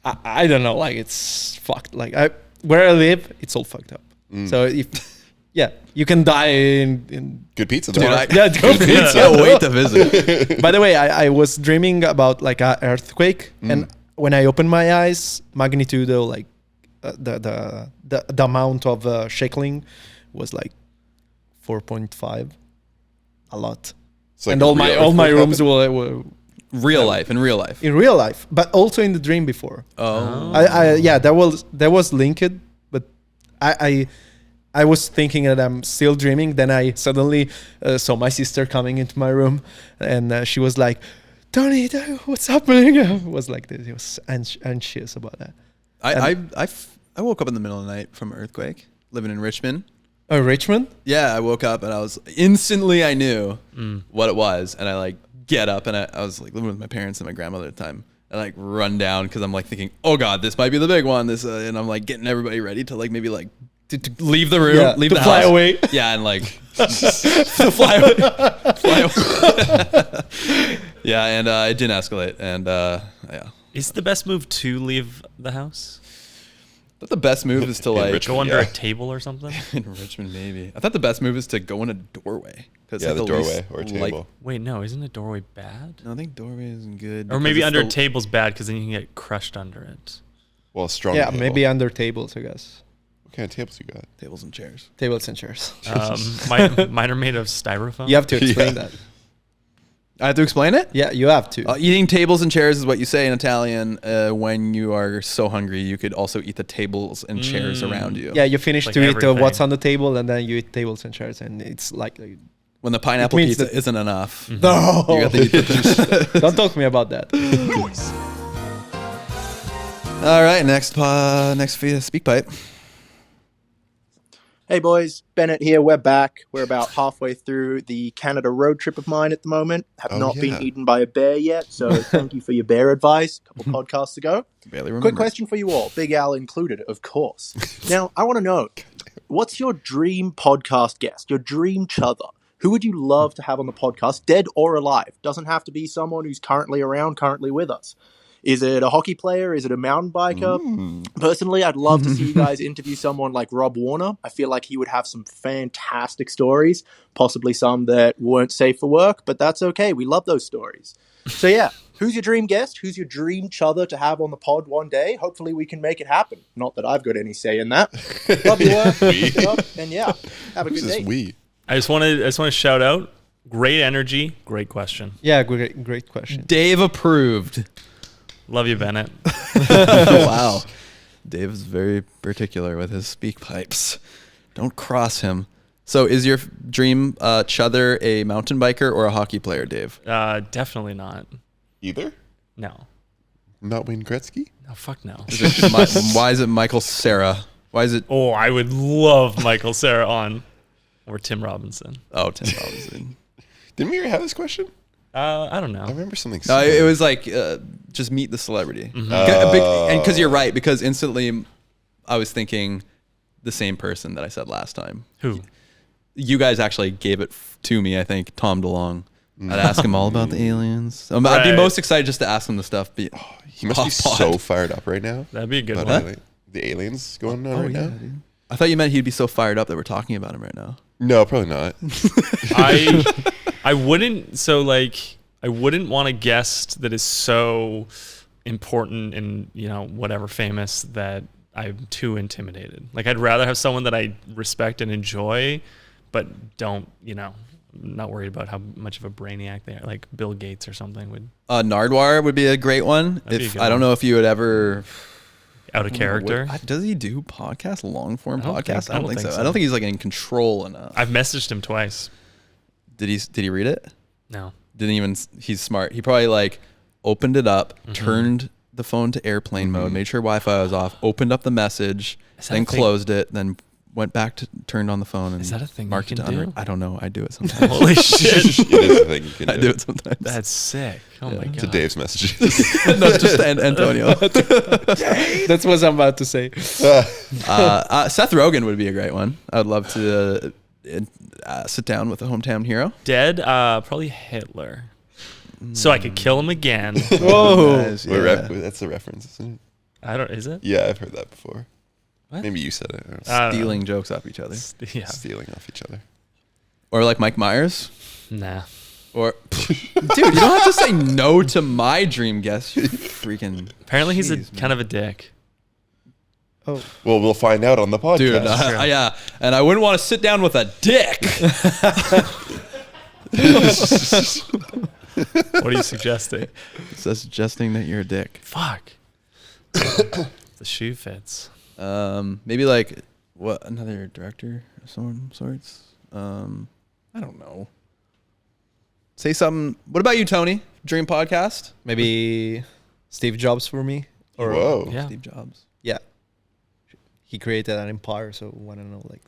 I don't know, like it's fucked. Like where I live, it's all fucked up. So you can die in good pizza. Dude, good pizza. Can't wait to visit. By the way, I was dreaming about like an earthquake, and when I opened my eyes, magnitude like the amount of shaking was like 4.5, a lot. Like and all my rooms were in real life, but also in the dream before. That was linked, but I was thinking that I'm still dreaming. Then I suddenly saw my sister coming into my room, and she was like, Tony, what's happening? I was like this. He was anxious about that. I woke up in the middle of the night from an earthquake, living in Richmond. Oh, Richmond? Yeah, I woke up and I knew what it was, and I like get up, and I was like living with my parents and my grandmother at the time, and like run down because I'm like thinking, oh God, this might be the big one. And I'm like getting everybody ready to like maybe like to leave the room, leave the fly house. away. Yeah, and like to fly away. Yeah, and it didn't escalate, and yeah. Is the best move to leave the house? I thought the best move is to like go under a table or something. In Richmond, maybe. I thought the best move is to go in a doorway. Yeah, the doorway or a table. Wait, no, isn't a doorway bad? No, I think doorway isn't good. Or maybe under a table's bad because then you can get crushed under it. Well, a strong. Yeah, table. maybe under tables, I guess. What kind of tables you got? Tables and chairs. Tables and chairs. Mine are made of styrofoam. You have to explain that. I have to explain it? Yeah, you have to. Eating tables and chairs is what you say in Italian when you are so hungry. You could also eat the tables and chairs around you. Yeah, you finish Like to eat everything. what's on the table, and then you eat tables and chairs, and it's like When the pineapple means pizza that- isn't enough. no. You got to eat the Don't talk to me about that. All right, next speak pipe. Hey boys, Bennett here. We're back. We're about halfway through the Canada road trip of mine at the moment. Have not been eaten by a bear yet, so thank you for your bear advice a couple podcasts ago. Barely remember. Quick question for you all, Big Al included, of course. Now, I want to know, what's your dream podcast guest, your dream chother? Who would you love to have on the podcast, dead or alive? Doesn't have to be someone who's currently around, currently with us. Is it a hockey player? Is it a mountain biker? Personally, I'd love to see you guys interview someone like Rob Warner. I feel like he would have some fantastic stories, possibly some that weren't safe for work, but that's okay. We love those stories. So yeah, who's your dream guest? Who's your dream chother to have on the pod one day? Hopefully we can make it happen. Not that I've got any say in that. Love your work. Keep it up, and yeah, have a good day. I just want to shout out. Great energy. Great question. Yeah, great question. Dave approved. Love you, Bennett. Wow. Dave is very particular with his speak pipes. Don't cross him. So is your dream chother a mountain biker or a hockey player, Dave? Definitely not. Either? No. Not Wayne Gretzky? No, fuck no. Why is it Michael Cera? Why is it? Oh, I would love Michael Cera on. Or Tim Robinson. Oh, Tim Robinson. Didn't we hear this question? I don't know. I remember something No, similar. it was like just meet the celebrity. Mm-hmm. And because you're right, because instantly I was thinking the same person that I said last time. Who? You guys actually gave it to me, I think, Tom DeLonge. I'd ask him all about the aliens. I'd be most excited just to ask him the stuff. He must be so fired up right now. That'd be a good about one. The aliens going on right now? Dude. I thought you meant he'd be so fired up that we're talking about him right now. No, probably not. I wouldn't. So like, I wouldn't want a guest that is so important and whatever famous that I'm too intimidated. Like, I'd rather have someone that I respect and enjoy, but don't not worried about how much of a brainiac they are. Like Bill Gates or something would. Nardwar would be a great one. I don't know if you would ever. Out of character. Does he do podcasts, long form podcasts? I don't think so. I don't think he's like in control enough. I've messaged him twice. Did he read it? No. Didn't even. He's smart. He probably like opened it up, turned the phone to airplane mode, made sure Wi-Fi was off, opened up the message, then closed it, then went back to turned on the phone and is that a thing marked you it can to do? I don't know. I do it sometimes. Holy shit! It is a thing you can do. I do it sometimes. That's sick. Oh my god. To Dave's messages. No, just to Antonio. That's what I'm about to say. Seth Rogen would be a great one. I would love to sit down with a hometown hero. Dead, probably Hitler. So I could kill him again. Whoa. Nice, yeah. That's a reference, isn't it? Is it? Yeah, I've heard that before. What? Maybe you said it. I don't know. Stealing jokes off each other. Yeah. Stealing off each other. Or like Mike Myers. Nah. Or, dude, you don't have to say no to my dream guest. You freaking. Apparently, he's kind of a dick. Oh. Well, we'll find out on the podcast. Dude, yeah. And I wouldn't want to sit down with a dick. What are you suggesting? Suggesting that you're a dick. Fuck. The shoe fits. Maybe like what another director of some sorts. I don't know. Say something. What about you, Tony? Dream podcast? Maybe Steve Jobs for me. Or Whoa. Yeah. Steve Jobs. Yeah. He created an empire, so I want to know like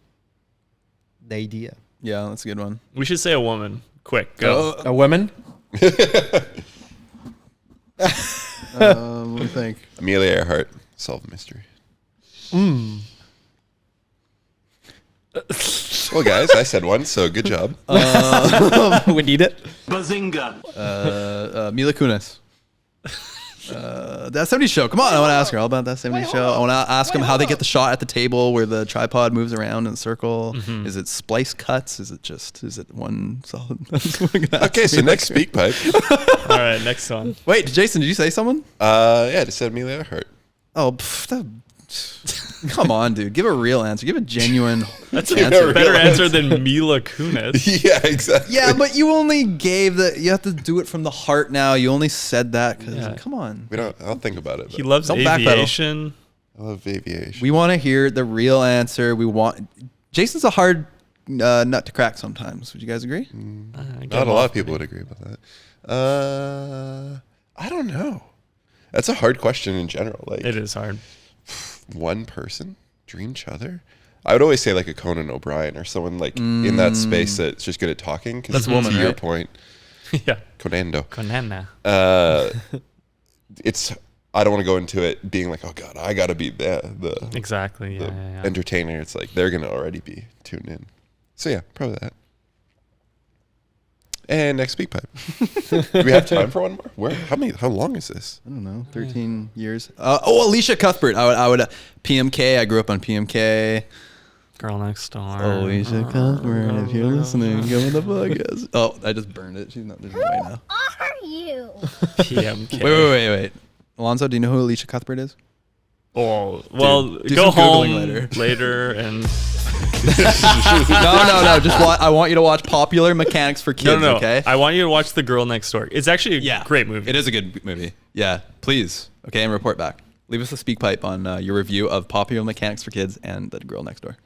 the idea. Yeah, that's a good one. We should say a woman. Quick, go. A woman? What do you think? Amelia Earhart. Solve the mystery. Well, guys, I said one, so good job. We need it. Bazinga. Mila Kunis. That 70s show. Come on, I want to ask her all about that 70s show. I want to ask them how they get the shot at the table where the tripod moves around in a circle. Mm-hmm. Is it splice cuts? Is it one solid? Okay, so next speak pipe. All right, next one. Wait, Jason, did you say someone? Yeah, I just said Amelia Earhart. Oh, come on, dude. Give a real answer. Give a genuine That's answer. a better answer than Mila Kunis. Yeah, exactly. Yeah, but you only gave you have to do it from the heart now. You only said that because, Yeah. come on. I'll think about it. He loves Don't backpedal. aviation. I love aviation. We want to hear the real answer. Jason's a hard nut to crack sometimes. Would you guys agree? Not a lot of people would agree about that. I don't know. That's a hard question in general. Like, It is hard. one person, dream chother. I would always say like a Conan O'Brien or someone like in that space that's just good at talking. That's a woman, to your right? point. Yeah. Conando. Conana. I don't want to go into it being like, oh God, I got to be the exactly the yeah. entertainer. It's like they're gonna already be tuned in. So yeah, probably that. And next speak pipe. Do we have time for one more? How long is this? I don't know. 13 years. Alicia Cuthbert. I would PMK. I grew up on PMK. Girl Next Door. Alicia Cuthbert. If you're listening, go on the podcast. Oh, I just burned it. She's not. There's no way now. Are you? PMK. Wait. Alonzo, do you know who Alicia Cuthbert is? Oh, well, do go some home Googling later and... No. Just I want you to watch Popular Mechanics for Kids, No. okay? I want you to watch The Girl Next Door. It's actually a great movie. It is a good movie. Yeah, please. Okay, and report back. Leave us a speak pipe on your review of Popular Mechanics for Kids and The Girl Next Door.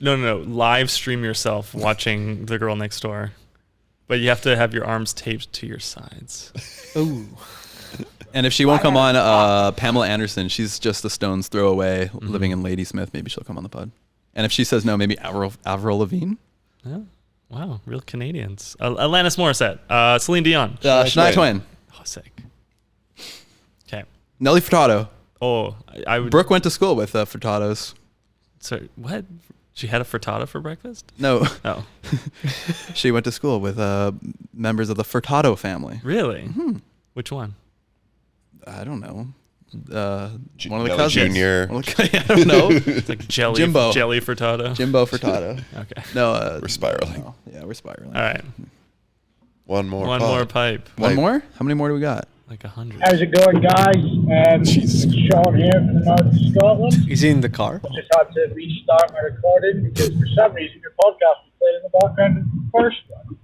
No. Live stream yourself watching The Girl Next Door. But you have to have your arms taped to your sides. Ooh. And if she won't come on, Pamela Anderson, she's just a stone's throw away, living in Ladysmith. Maybe she'll come on the pod. And if she says no, maybe Avril Lavigne. Yeah. Wow, real Canadians. Alanis Morissette. Celine Dion. Shania Twain. Oh, sick. Okay. Nelly Furtado. Oh, I would... Brooke went to school with Furtados. Sorry, what? She had a frittata for breakfast? No. Oh. She went to school with members of the Furtado family. Really? Mm-hmm. Which one? I don't know. One of the Nelly cousins. Jr. I don't know. It's like jelly Furtado. Jimbo Furtado. Okay. No, we're spiraling. No. Yeah, we're spiraling. All right. One more pipe. One more? How many more do we got? Like 100. How's it going, guys? It's Sean here from the north of Scotland. Is he in the car? Just had to restart my recording because for some reason your podcast was playing in the background of the first one.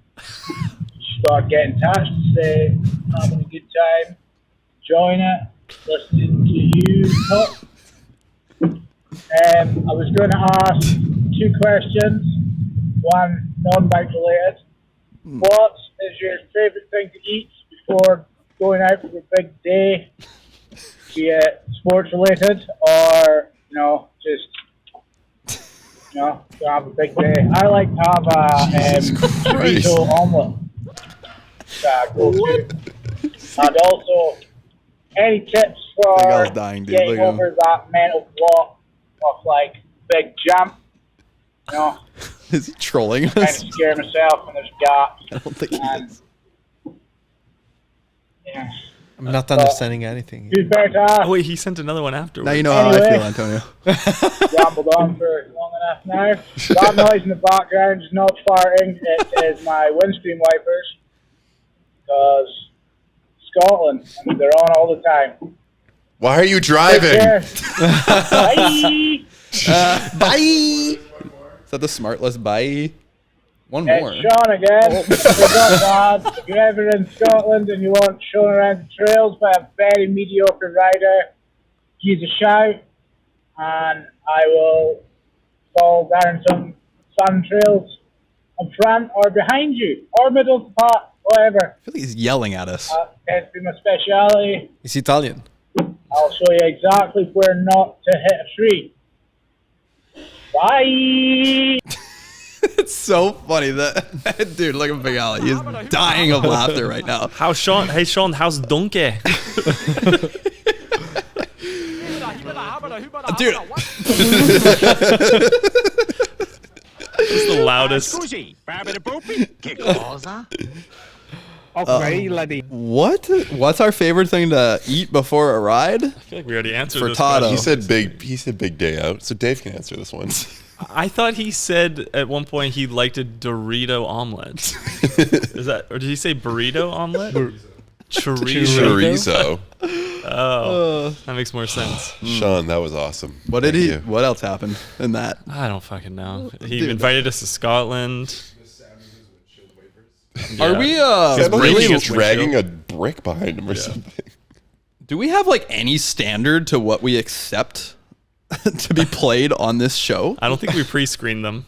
Just thought get in touch to say having a good time, enjoying it, listening to you talk. I was going to ask 2 questions, one non-bike related. What is your favourite thing to eat before going out for a big day, be it sports related or, just, to have a big day? I like to have a chorizo omelette. And also, any tips for getting over that mental block of like big jump? Is he trolling us? Kind of scare myself when there's gaps. I don't think he is. Yeah. I'm not understanding anything. Who's better to ask? Oh, wait, he sent another one afterwards. Now you know how I feel, Antonio. Rambled on for long enough now. That noise in the background is not farting. It is my windscreen wipers. Because Scotland, and they're on all the time. Why are you driving? Bye. Bye. Is that the Smartless bye? One more. It's Sean again. If you're ever in Scotland and you want shown around the trails by a very mediocre rider, give us a shout and I will fall down some sun trails in front or behind you or middle of the path, whatever. I feel like he's yelling at us. Tends to be my speciality. He's Italian. I'll show you exactly where not to hit a tree. Bye. It's so funny that dude, look at Big Al. He's dying of laughter right now. How's Sean? Hey Sean, how's Donkey? Dude. It's the loudest. What? What's our favorite thing to eat before a ride? I feel like we already answered Furtado. this. He said big day out, so Dave can answer this one. I thought he said at one point he liked a Dorito omelet. Is that, or did he say burrito omelet? Chorizo. Oh, that makes more sense. Sean, that was awesome. What did he? What else happened in that? I don't fucking know. He invited us to Scotland. Are we really just dragging a brick behind him or something? Do we have like any standard to what we accept to be played on this show? I don't think we pre-screened them.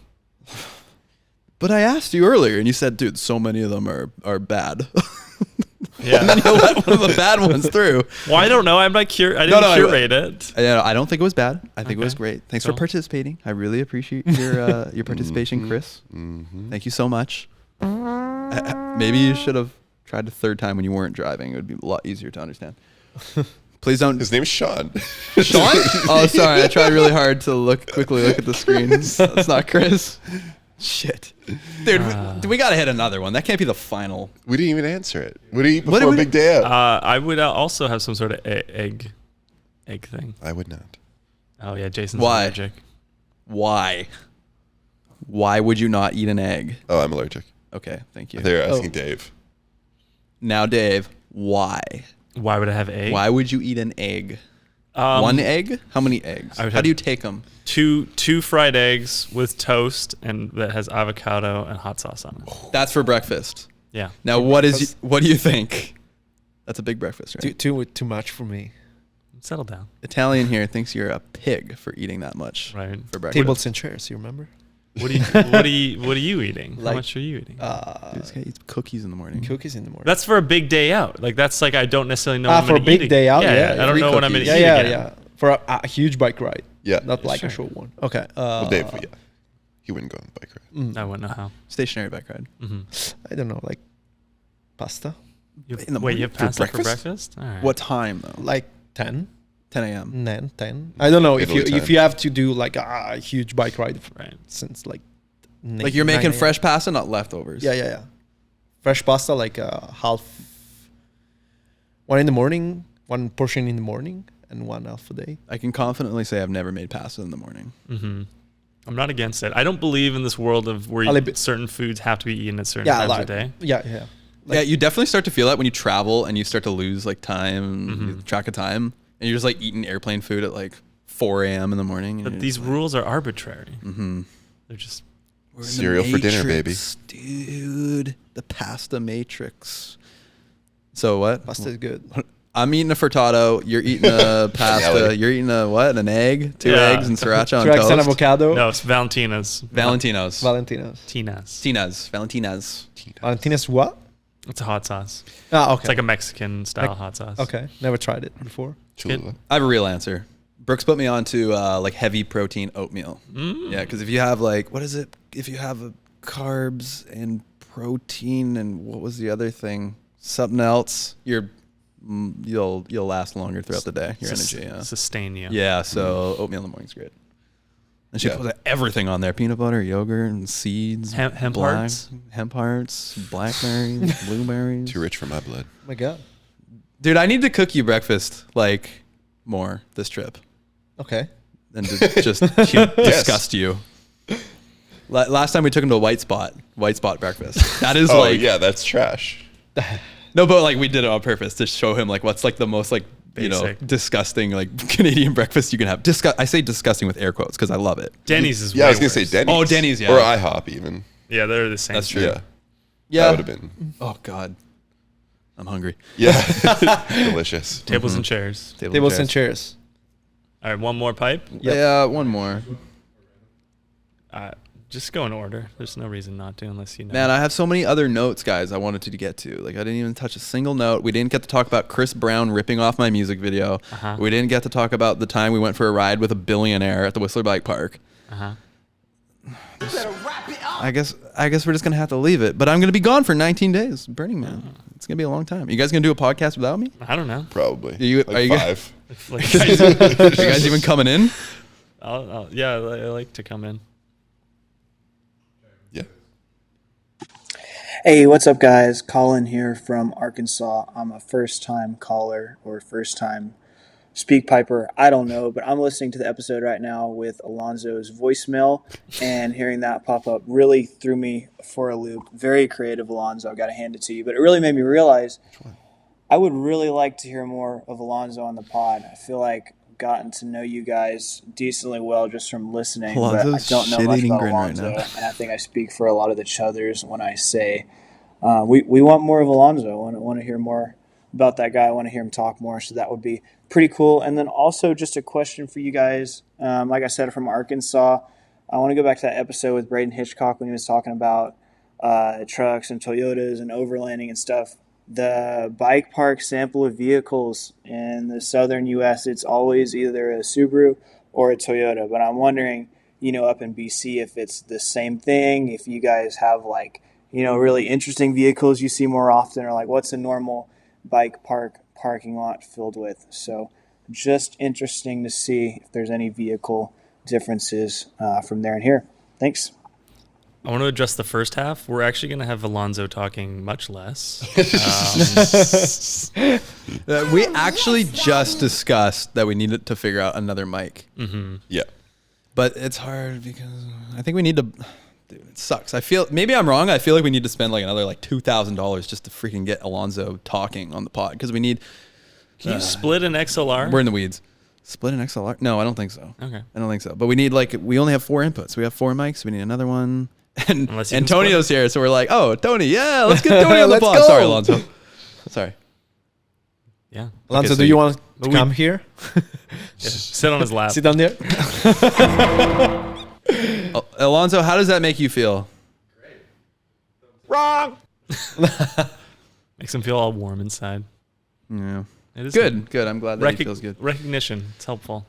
But I asked you earlier and you said, dude, so many of them are bad. Yeah. And then you'll let one of the bad ones through. Well, I don't know. I'm not I didn't curate it. I don't think it was bad. I think it was Okay. great. Thanks Cool. for participating. I really appreciate your participation, Chris. Thank you so much. Maybe you should have tried a third time when you weren't driving. It would be a lot easier to understand. Please don't. His name's Sean. Sean? Oh, sorry. I tried really hard to quickly look at the screens. That's not Chris. Shit. Dude, we got to hit another one. That can't be the final. We didn't even answer it. What do you eat before a big day out? I would also have some sort of egg thing. I would not. Oh yeah, Jason's Why? allergic. Why? Why would you not eat an egg? Oh, I'm allergic. Okay, thank you. They're asking Dave. Now, Dave, why? Why would I have egg? Why would you eat an egg? One egg? How many eggs? How do you take them? Two fried eggs with toast and that has avocado and hot sauce on it. That's for breakfast. Yeah. Now, what do you think? That's a big breakfast, right? Too much for me. Settle down. Italian here thinks you're a pig for eating that much for breakfast. Tables and chairs, you remember? What are you eating? How much are you eating? This guy eats cookies in the morning. Cookies in the morning. That's for a big day out. Like that's like I don't necessarily know. What I'm For a gonna big eat day out, Yeah, I don't know what I'm going to eat. Yeah. For a huge bike ride. Yeah. Not like Sure. a short one. Okay. Well, Dave, yeah. He wouldn't go on the bike ride. I wouldn't know how. Stationary bike ride. I don't know, like pasta. Wait, you have pasta for breakfast? All right. What time though? Like 10. 10 a.m. 10. I don't know Italy if time. you have to do like a huge bike ride since like Like you're making fresh pasta, not leftovers. Yeah. Fresh pasta, like half. One in the morning, one portion in the morning, and one half a day. I can confidently say I've never made pasta in the morning. I'm not against it. I don't believe in this world of where certain foods have to be eaten at certain times of day. Yeah. Yeah, you definitely start to feel that when you travel and you start to lose like time, track of time, and you're just like eating airplane food at like 4 a.m. in the morning. But these rules are arbitrary. They're just cereal for dinner, baby. Dude, the pasta matrix. So what? Pasta is good. I'm eating a frittata. You're eating a pasta. You're eating a what? An egg? Two eggs and sriracha on Two eggs toast. and avocado. No, it's Valentina's. Valentino's. Tina's. Valentina's what? It's a hot sauce. Ah, okay. It's like a Mexican style hot sauce. Okay, never tried it before. I have a real answer. Brooks put me on to like heavy protein oatmeal. Yeah, because if you have like, what is it? If you have carbs and protein and what was the other thing? Something else. You'll last longer throughout the day. Your energy, sustain you. Yeah, so oatmeal in the morning's great. And she put everything on there: peanut butter, yogurt, and seeds, hemp hearts, blackberries, blueberries. Too rich for my blood. Oh my God, dude, I need to cook you breakfast like more this trip. Okay, and to just disgust you. Last time we took him to a white spot breakfast. That is yeah, that's trash. No, but like we did it on purpose to show him like what's like the most like basic, disgusting like Canadian breakfast you can have. I say disgusting with air quotes because I love it. Denny's is I was gonna say Denny's. Oh, Denny's, yeah, or IHOP even. Yeah, they're the same. That's true. Yeah, that would have been. Oh God, I'm hungry. Yeah, delicious. Tables and chairs. Tables and chairs. All right, one more pipe. Yeah, one more. Just go in order. There's no reason not to unless you know. Man, I have so many other notes, guys, I wanted to get to. Like, I didn't even touch a single note. We didn't get to talk about Chris Brown ripping off my music video. We didn't get to talk about the time we went for a ride with a billionaire at the Whistler Bike Park. I guess we're just going to have to leave it. But I'm going to be gone for 19 days. Burning Man. It's going to be a long time. You guys going to do a podcast without me? I don't know. Probably. Are you 5. Are you guys even coming in? Yeah, I like to come in. Hey, what's up, guys? Colin here from Arkansas. I'm a first-time caller or first-time speak piper. I don't know, but I'm listening to the episode right now with Alonzo's voicemail, and hearing that pop up really threw me for a loop. Very creative, Alonzo. I've got to hand it to you. But it really made me realize I would really like to hear more of Alonzo on the pod. I feel like I've gotten to know you guys decently well just from listening, but I don't know much about Alonzo, and I think I speak for a lot of the chuthers when I say we want more of Alonzo. I want to hear more about that guy. I want to hear him talk more, so that would be pretty cool. And then also just a question for you guys. Like I said, from Arkansas, I want to go back to that episode with Braden Hitchcock when he was talking about trucks and Toyotas and overlanding and stuff. the bike park sample of vehicles in the southern U.S., it's always either a Subaru or a Toyota. But I'm wondering, up in BC, if it's the same thing, if you guys have like, really interesting vehicles you see more often, or like what's a normal bike parking lot filled with. So just interesting to see if there's any vehicle differences from there and here. Thanks. I want to address the first half. We're actually going to have Alonzo talking much less. We actually just discussed that we needed to figure out another mic. Mm-hmm. Yeah. But it's hard because I think we need to... Dude, it sucks. Maybe I'm wrong. I feel like we need to spend like another like $2,000 just to freaking get Alonzo talking on the pod because we need... Can you split an XLR? We're in the weeds. Split an XLR? No, I don't think so. Okay. I don't think so. But we need we only have 4 inputs. We have 4 mics. We need another one. And Unless you Antonio's here, so we're like, oh, Tony, yeah, let's get Tony on the Let's pod. go. Sorry, Alonzo. Sorry. Yeah. Alonso, so do you want to come here? Yeah, sit on his lap. Sit down there. Alonzo, how does that make you feel? Wrong. Makes him feel all warm inside. Yeah. It is Good. I'm glad that he feels good. Recognition. It's helpful.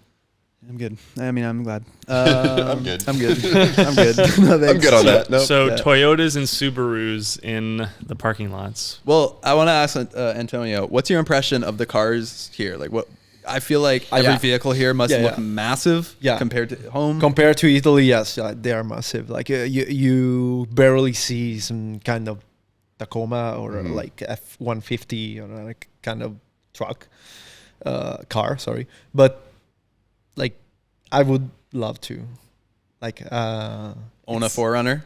I'm good. I mean, I'm glad. I'm good. I'm good. I'm good. No, I'm good on that. Nope. So Yeah. Toyotas and Subarus in the parking lots. Well, I want to ask Antonio, what's your impression of the cars here? Like, what? I feel like every vehicle here must look massive compared to home. Compared to Italy, yes, they are massive. Like you barely see some kind of Tacoma or like F-150 or like kind of truck, car. Sorry, but like I would love to, like Own a 4Runner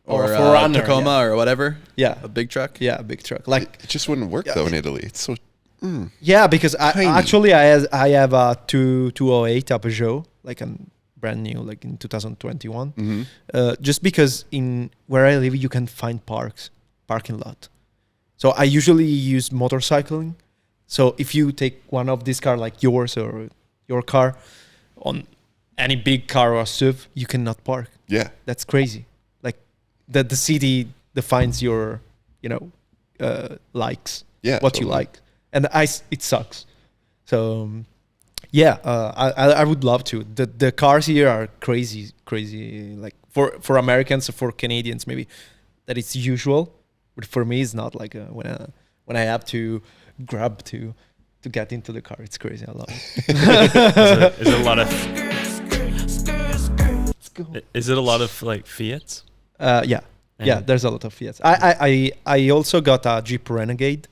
or or a a 4Runner, Tacoma or whatever. Yeah, a big truck. Yeah, a big truck. Like it just wouldn't work though in Italy. It's so. Yeah, because tiny. I have a 208 a Peugeot, like a brand new, like in 2021. Just because in where I live, you can find parking lot. So I usually use motorcycling. So if you take one of these cars, like yours or your car, on any big car or SUV, you cannot park. Yeah, that's crazy. Like that, the city defines your, likes. Yeah, what you like. And it sucks. So, I would love to. The cars here are crazy. Like for Americans or for Canadians, maybe that it's usual, but for me, it's not. Like when I have to grab to get into the car, it's crazy. I love it. Is it a lot of? Is it a lot of like Fiats? Yeah. There's a lot of Fiats. I also got a Jeep Renegade.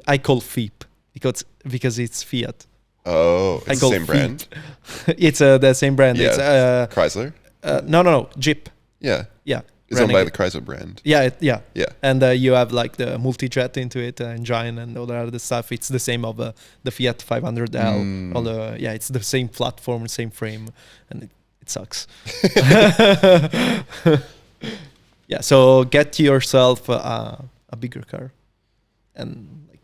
I call Fiat because it's Fiat. Oh, it's the same brand? It's the same brand. Yeah. It's Chrysler? No, Jeep. Yeah. Yeah. It's owned by the Chrysler brand. Yeah, yeah. Yeah. And you have like the multi-jet into it, engine and all that other stuff. It's the same of the Fiat 500L. It's the same platform, same frame, and it sucks. Yeah, so get yourself a bigger car. And like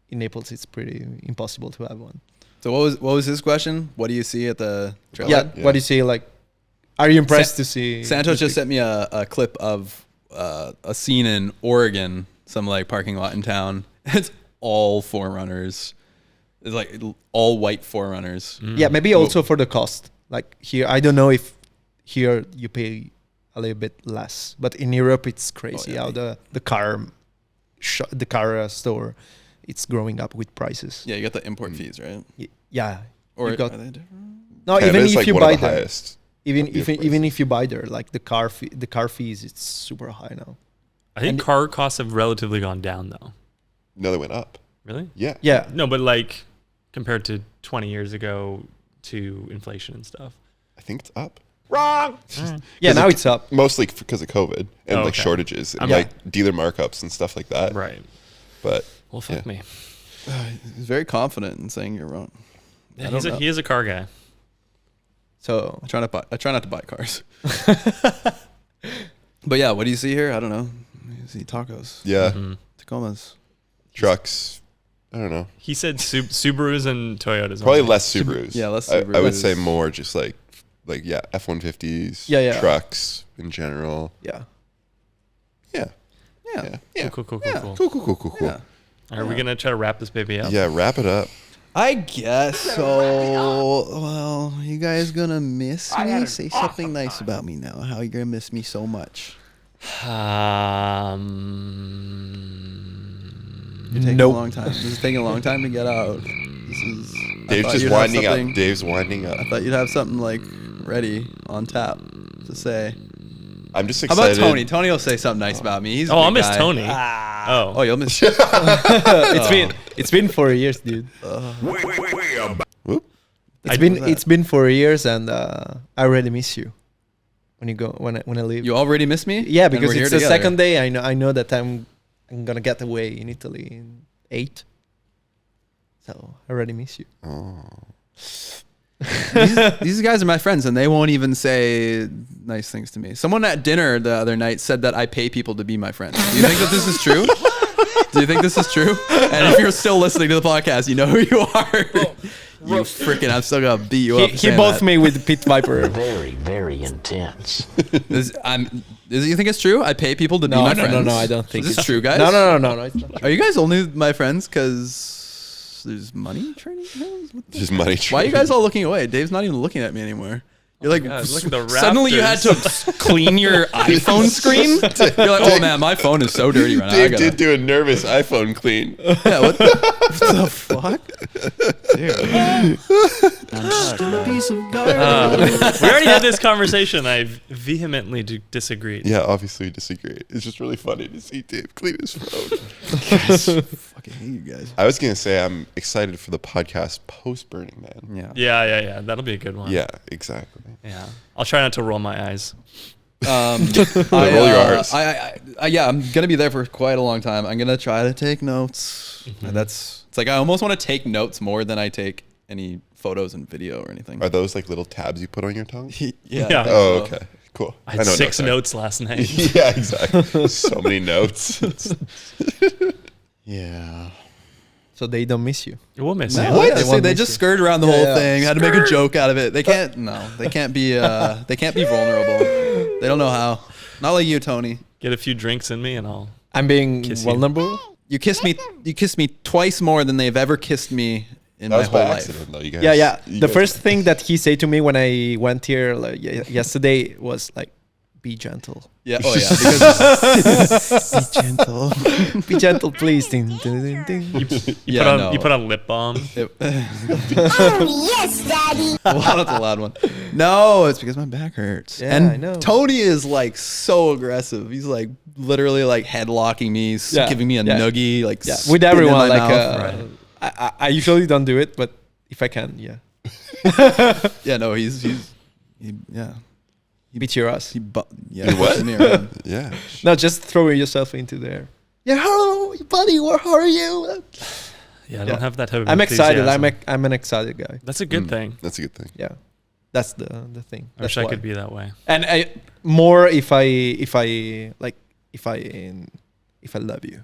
in Naples, it's pretty impossible to have one. So what was his question? What do you see at the trailhead? Yeah, what do you see? Like, are you impressed to see? Santos just sent me a clip of a scene in Oregon, some like parking lot in town. It's all 4Runners. It's like all white 4Runners. Yeah, maybe also for the cost. Like here, I don't know if here you pay a little bit less, but in Europe it's crazy how the car store, it's growing up with prices. Yeah, you got the import fees, right? Yeah. Or you got, are they different? No, Canada's even if like you one of buy the there, highest. even if you buy there, like the car fees, it's super high now. I think car costs have relatively gone down though. No, they went up. Really? Yeah. Yeah. No, but like compared to 20 years ago to inflation and stuff. I think it's up. Wrong. Yeah, now it's up. Mostly because of COVID and like okay. shortages and Yeah. like dealer markups and stuff like that. Right. But Well, fuck me. He's very confident in saying you're wrong. Yeah, he is a car guy. So I try not to buy cars. But yeah, what do you see here? I don't know. You see tacos. Yeah. Tacomas. Trucks. I don't know. He said Subarus and Toyotas. Probably less Subarus. Yeah, less I would Subarus. say more just like F-150s. Yeah. Trucks in general. Yeah. Yeah. Yeah. Cool. Cool. Yeah. Are we gonna try to wrap this baby up? Yeah, wrap it up. I guess so. Well, you guys gonna miss me? Say something nice about me now. How you gonna miss me so much? You're taking a long time. This is taking a long time to get out. Dave's just winding up. Dave's winding up. I thought you'd have something like ready on tap to say. I'm just How excited. about Tony? Tony will say something nice about me. He's I'll miss Tony. Oh, you'll miss. It's been 4 years, dude. It's been 4 years, and I already miss you. When you go, when I leave. You already miss me? Yeah, And because we're here it's the together. second day. I know that I'm gonna get away in Italy in 8. So I already miss you. These guys are my friends, and they won't even say nice things to me. Someone at dinner the other night said that I pay people to be my friends. Do you think that this is true? Do you think this is true? And if you're still listening to the podcast, you know who you are. You freaking! I'm still gonna beat you up. He both me with Pit Viper. Very intense. You think it's true? I pay people to be my friends. No, I don't think Is this true, guys? No, it's not true. Are you guys only my friends because there's money training? There's money training. Why are you guys all looking away? Dave's not even looking at me anymore. You're like, God, look at the suddenly you had to clean your iPhone screen? You're like, oh man, my phone is so dirty right now. Dave did do a nervous iPhone clean. Yeah, what the fuck? We already had this conversation. I vehemently disagreed. Yeah, obviously we disagree. It's just really funny to see Dave clean his phone. Fucking hate you guys. I was gonna say I'm excited for the podcast post Burning Man. Yeah. That'll be a good one. Yeah, exactly. Yeah. I'll try not to roll my eyes. Roll your R's. Yeah, I'm gonna be there for quite a long time. I'm gonna try to take notes. It's like I almost want to take notes more than I take any photos and video or anything. Are those like little tabs you put on your tongue? Yeah. Oh, okay. Cool. I had 6 notes last night. Yeah, exactly. So many notes. Yeah. So they don't miss you. We'll miss you. What? They just skirted around the whole thing. Had to make a joke out of it. They can't. No, they can't be. They can't be vulnerable. They don't know how. Not like you, Tony. Get a few drinks in me, and I'm being kiss vulnerable. You kissed me. You kissed me twice more than they've ever kissed me in That my was whole by life. accident, though. You guys, Yeah. you The guys- first thing that he said to me when I went here yesterday was like, "Be gentle." Yeah. Oh yeah. Because Be gentle. Be gentle, please. Ding, ding, ding, ding. You put on lip balm. Yes, Daddy. Wow, that's a loud one. No, it's because my back hurts. Yeah, and I know. Tony is like so aggressive. He's like literally like headlocking me, giving me a noogie, like with spitting in everyone. my Like, mouth. I usually don't do it, but if I can, yeah. Yeah, no, he Beat your ass. He What? pushes me around. Yeah. No, just throw yourself into there. Yeah, hello, buddy. How are you? Yeah, I don't have that type of I'm excited. enthusiasm. I'm an excited guy. That's a good thing. That's a good thing. Yeah, that's the thing. I wish I could be that way. And more if I love you.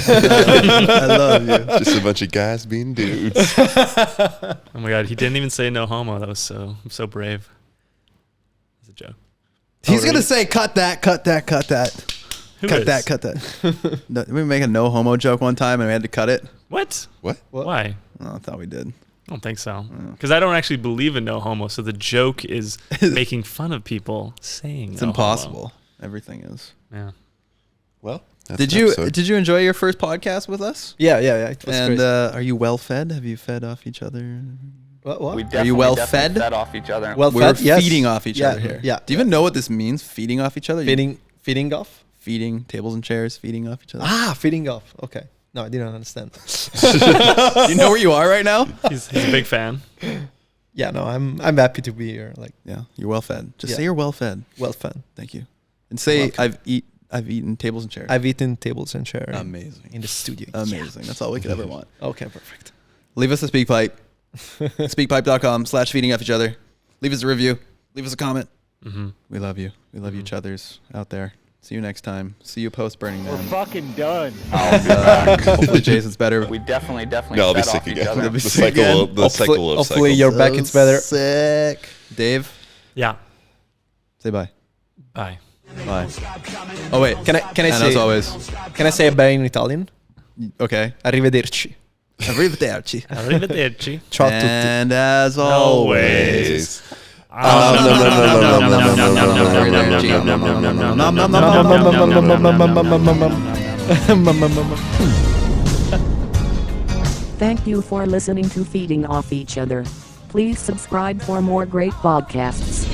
I love you. Just a bunch of guys being dudes. Oh my god, he didn't even say no homo. That was so brave. It's a joke. He's gonna say, "Cut that, cut that, cut that, Who cut is? that, cut that." No, we make a no homo joke one time, and we had to cut it. What? What? Why? Oh, I thought we did. I don't think so. Because I don't actually believe in no homo. So the joke is making fun of people saying It's no impossible. homo. Everything is. Yeah. Well, that's Did an you episode. enjoy your first podcast with us? Yeah. It was And crazy. are you well fed? Have you fed off each other? What? Are you well fed? Fed off each other. Well We're fed? Yes. feeding off each Yeah, other here. yeah. Do you even know what this means? Feeding off each other? Feeding off. Feeding tables and chairs, feeding off each other. Feeding off. Okay. No, I didn't understand. Do you know where you are right now? He's a big fan. Yeah, no, I'm happy to be here. Like, Yeah, you're well fed. Just Yeah. say you're well fed. well fed. Thank you. And say Welcome. I've eaten tables and chairs. I've eaten tables and chairs. Amazing. In the studio. Amazing. That's all we could ever want. Okay, perfect. Leave us a speak pipe. Speakpipe.com/feeding off each other. Leave us a review. Leave us a comment. Mm-hmm. We love you. We love each other's out there. See you next time. See you post Burning Man. fucking done. Hopefully Jason's better. We definitely No, I'll be fed sick off each again. other. He'll be The sick cycle, again. the cycle of Hopefully cycles. your back gets better. Sick. Dave, Yeah. say bye. Bye. Bye. Oh wait, can I And say? as always, Can I say bye in Italian? okay. Arrivederci. Arrivederci. Arrivederci. Ciao a tutti. And as always. Thank you for listening to Feeding Off Each Other. Please subscribe for more great podcasts.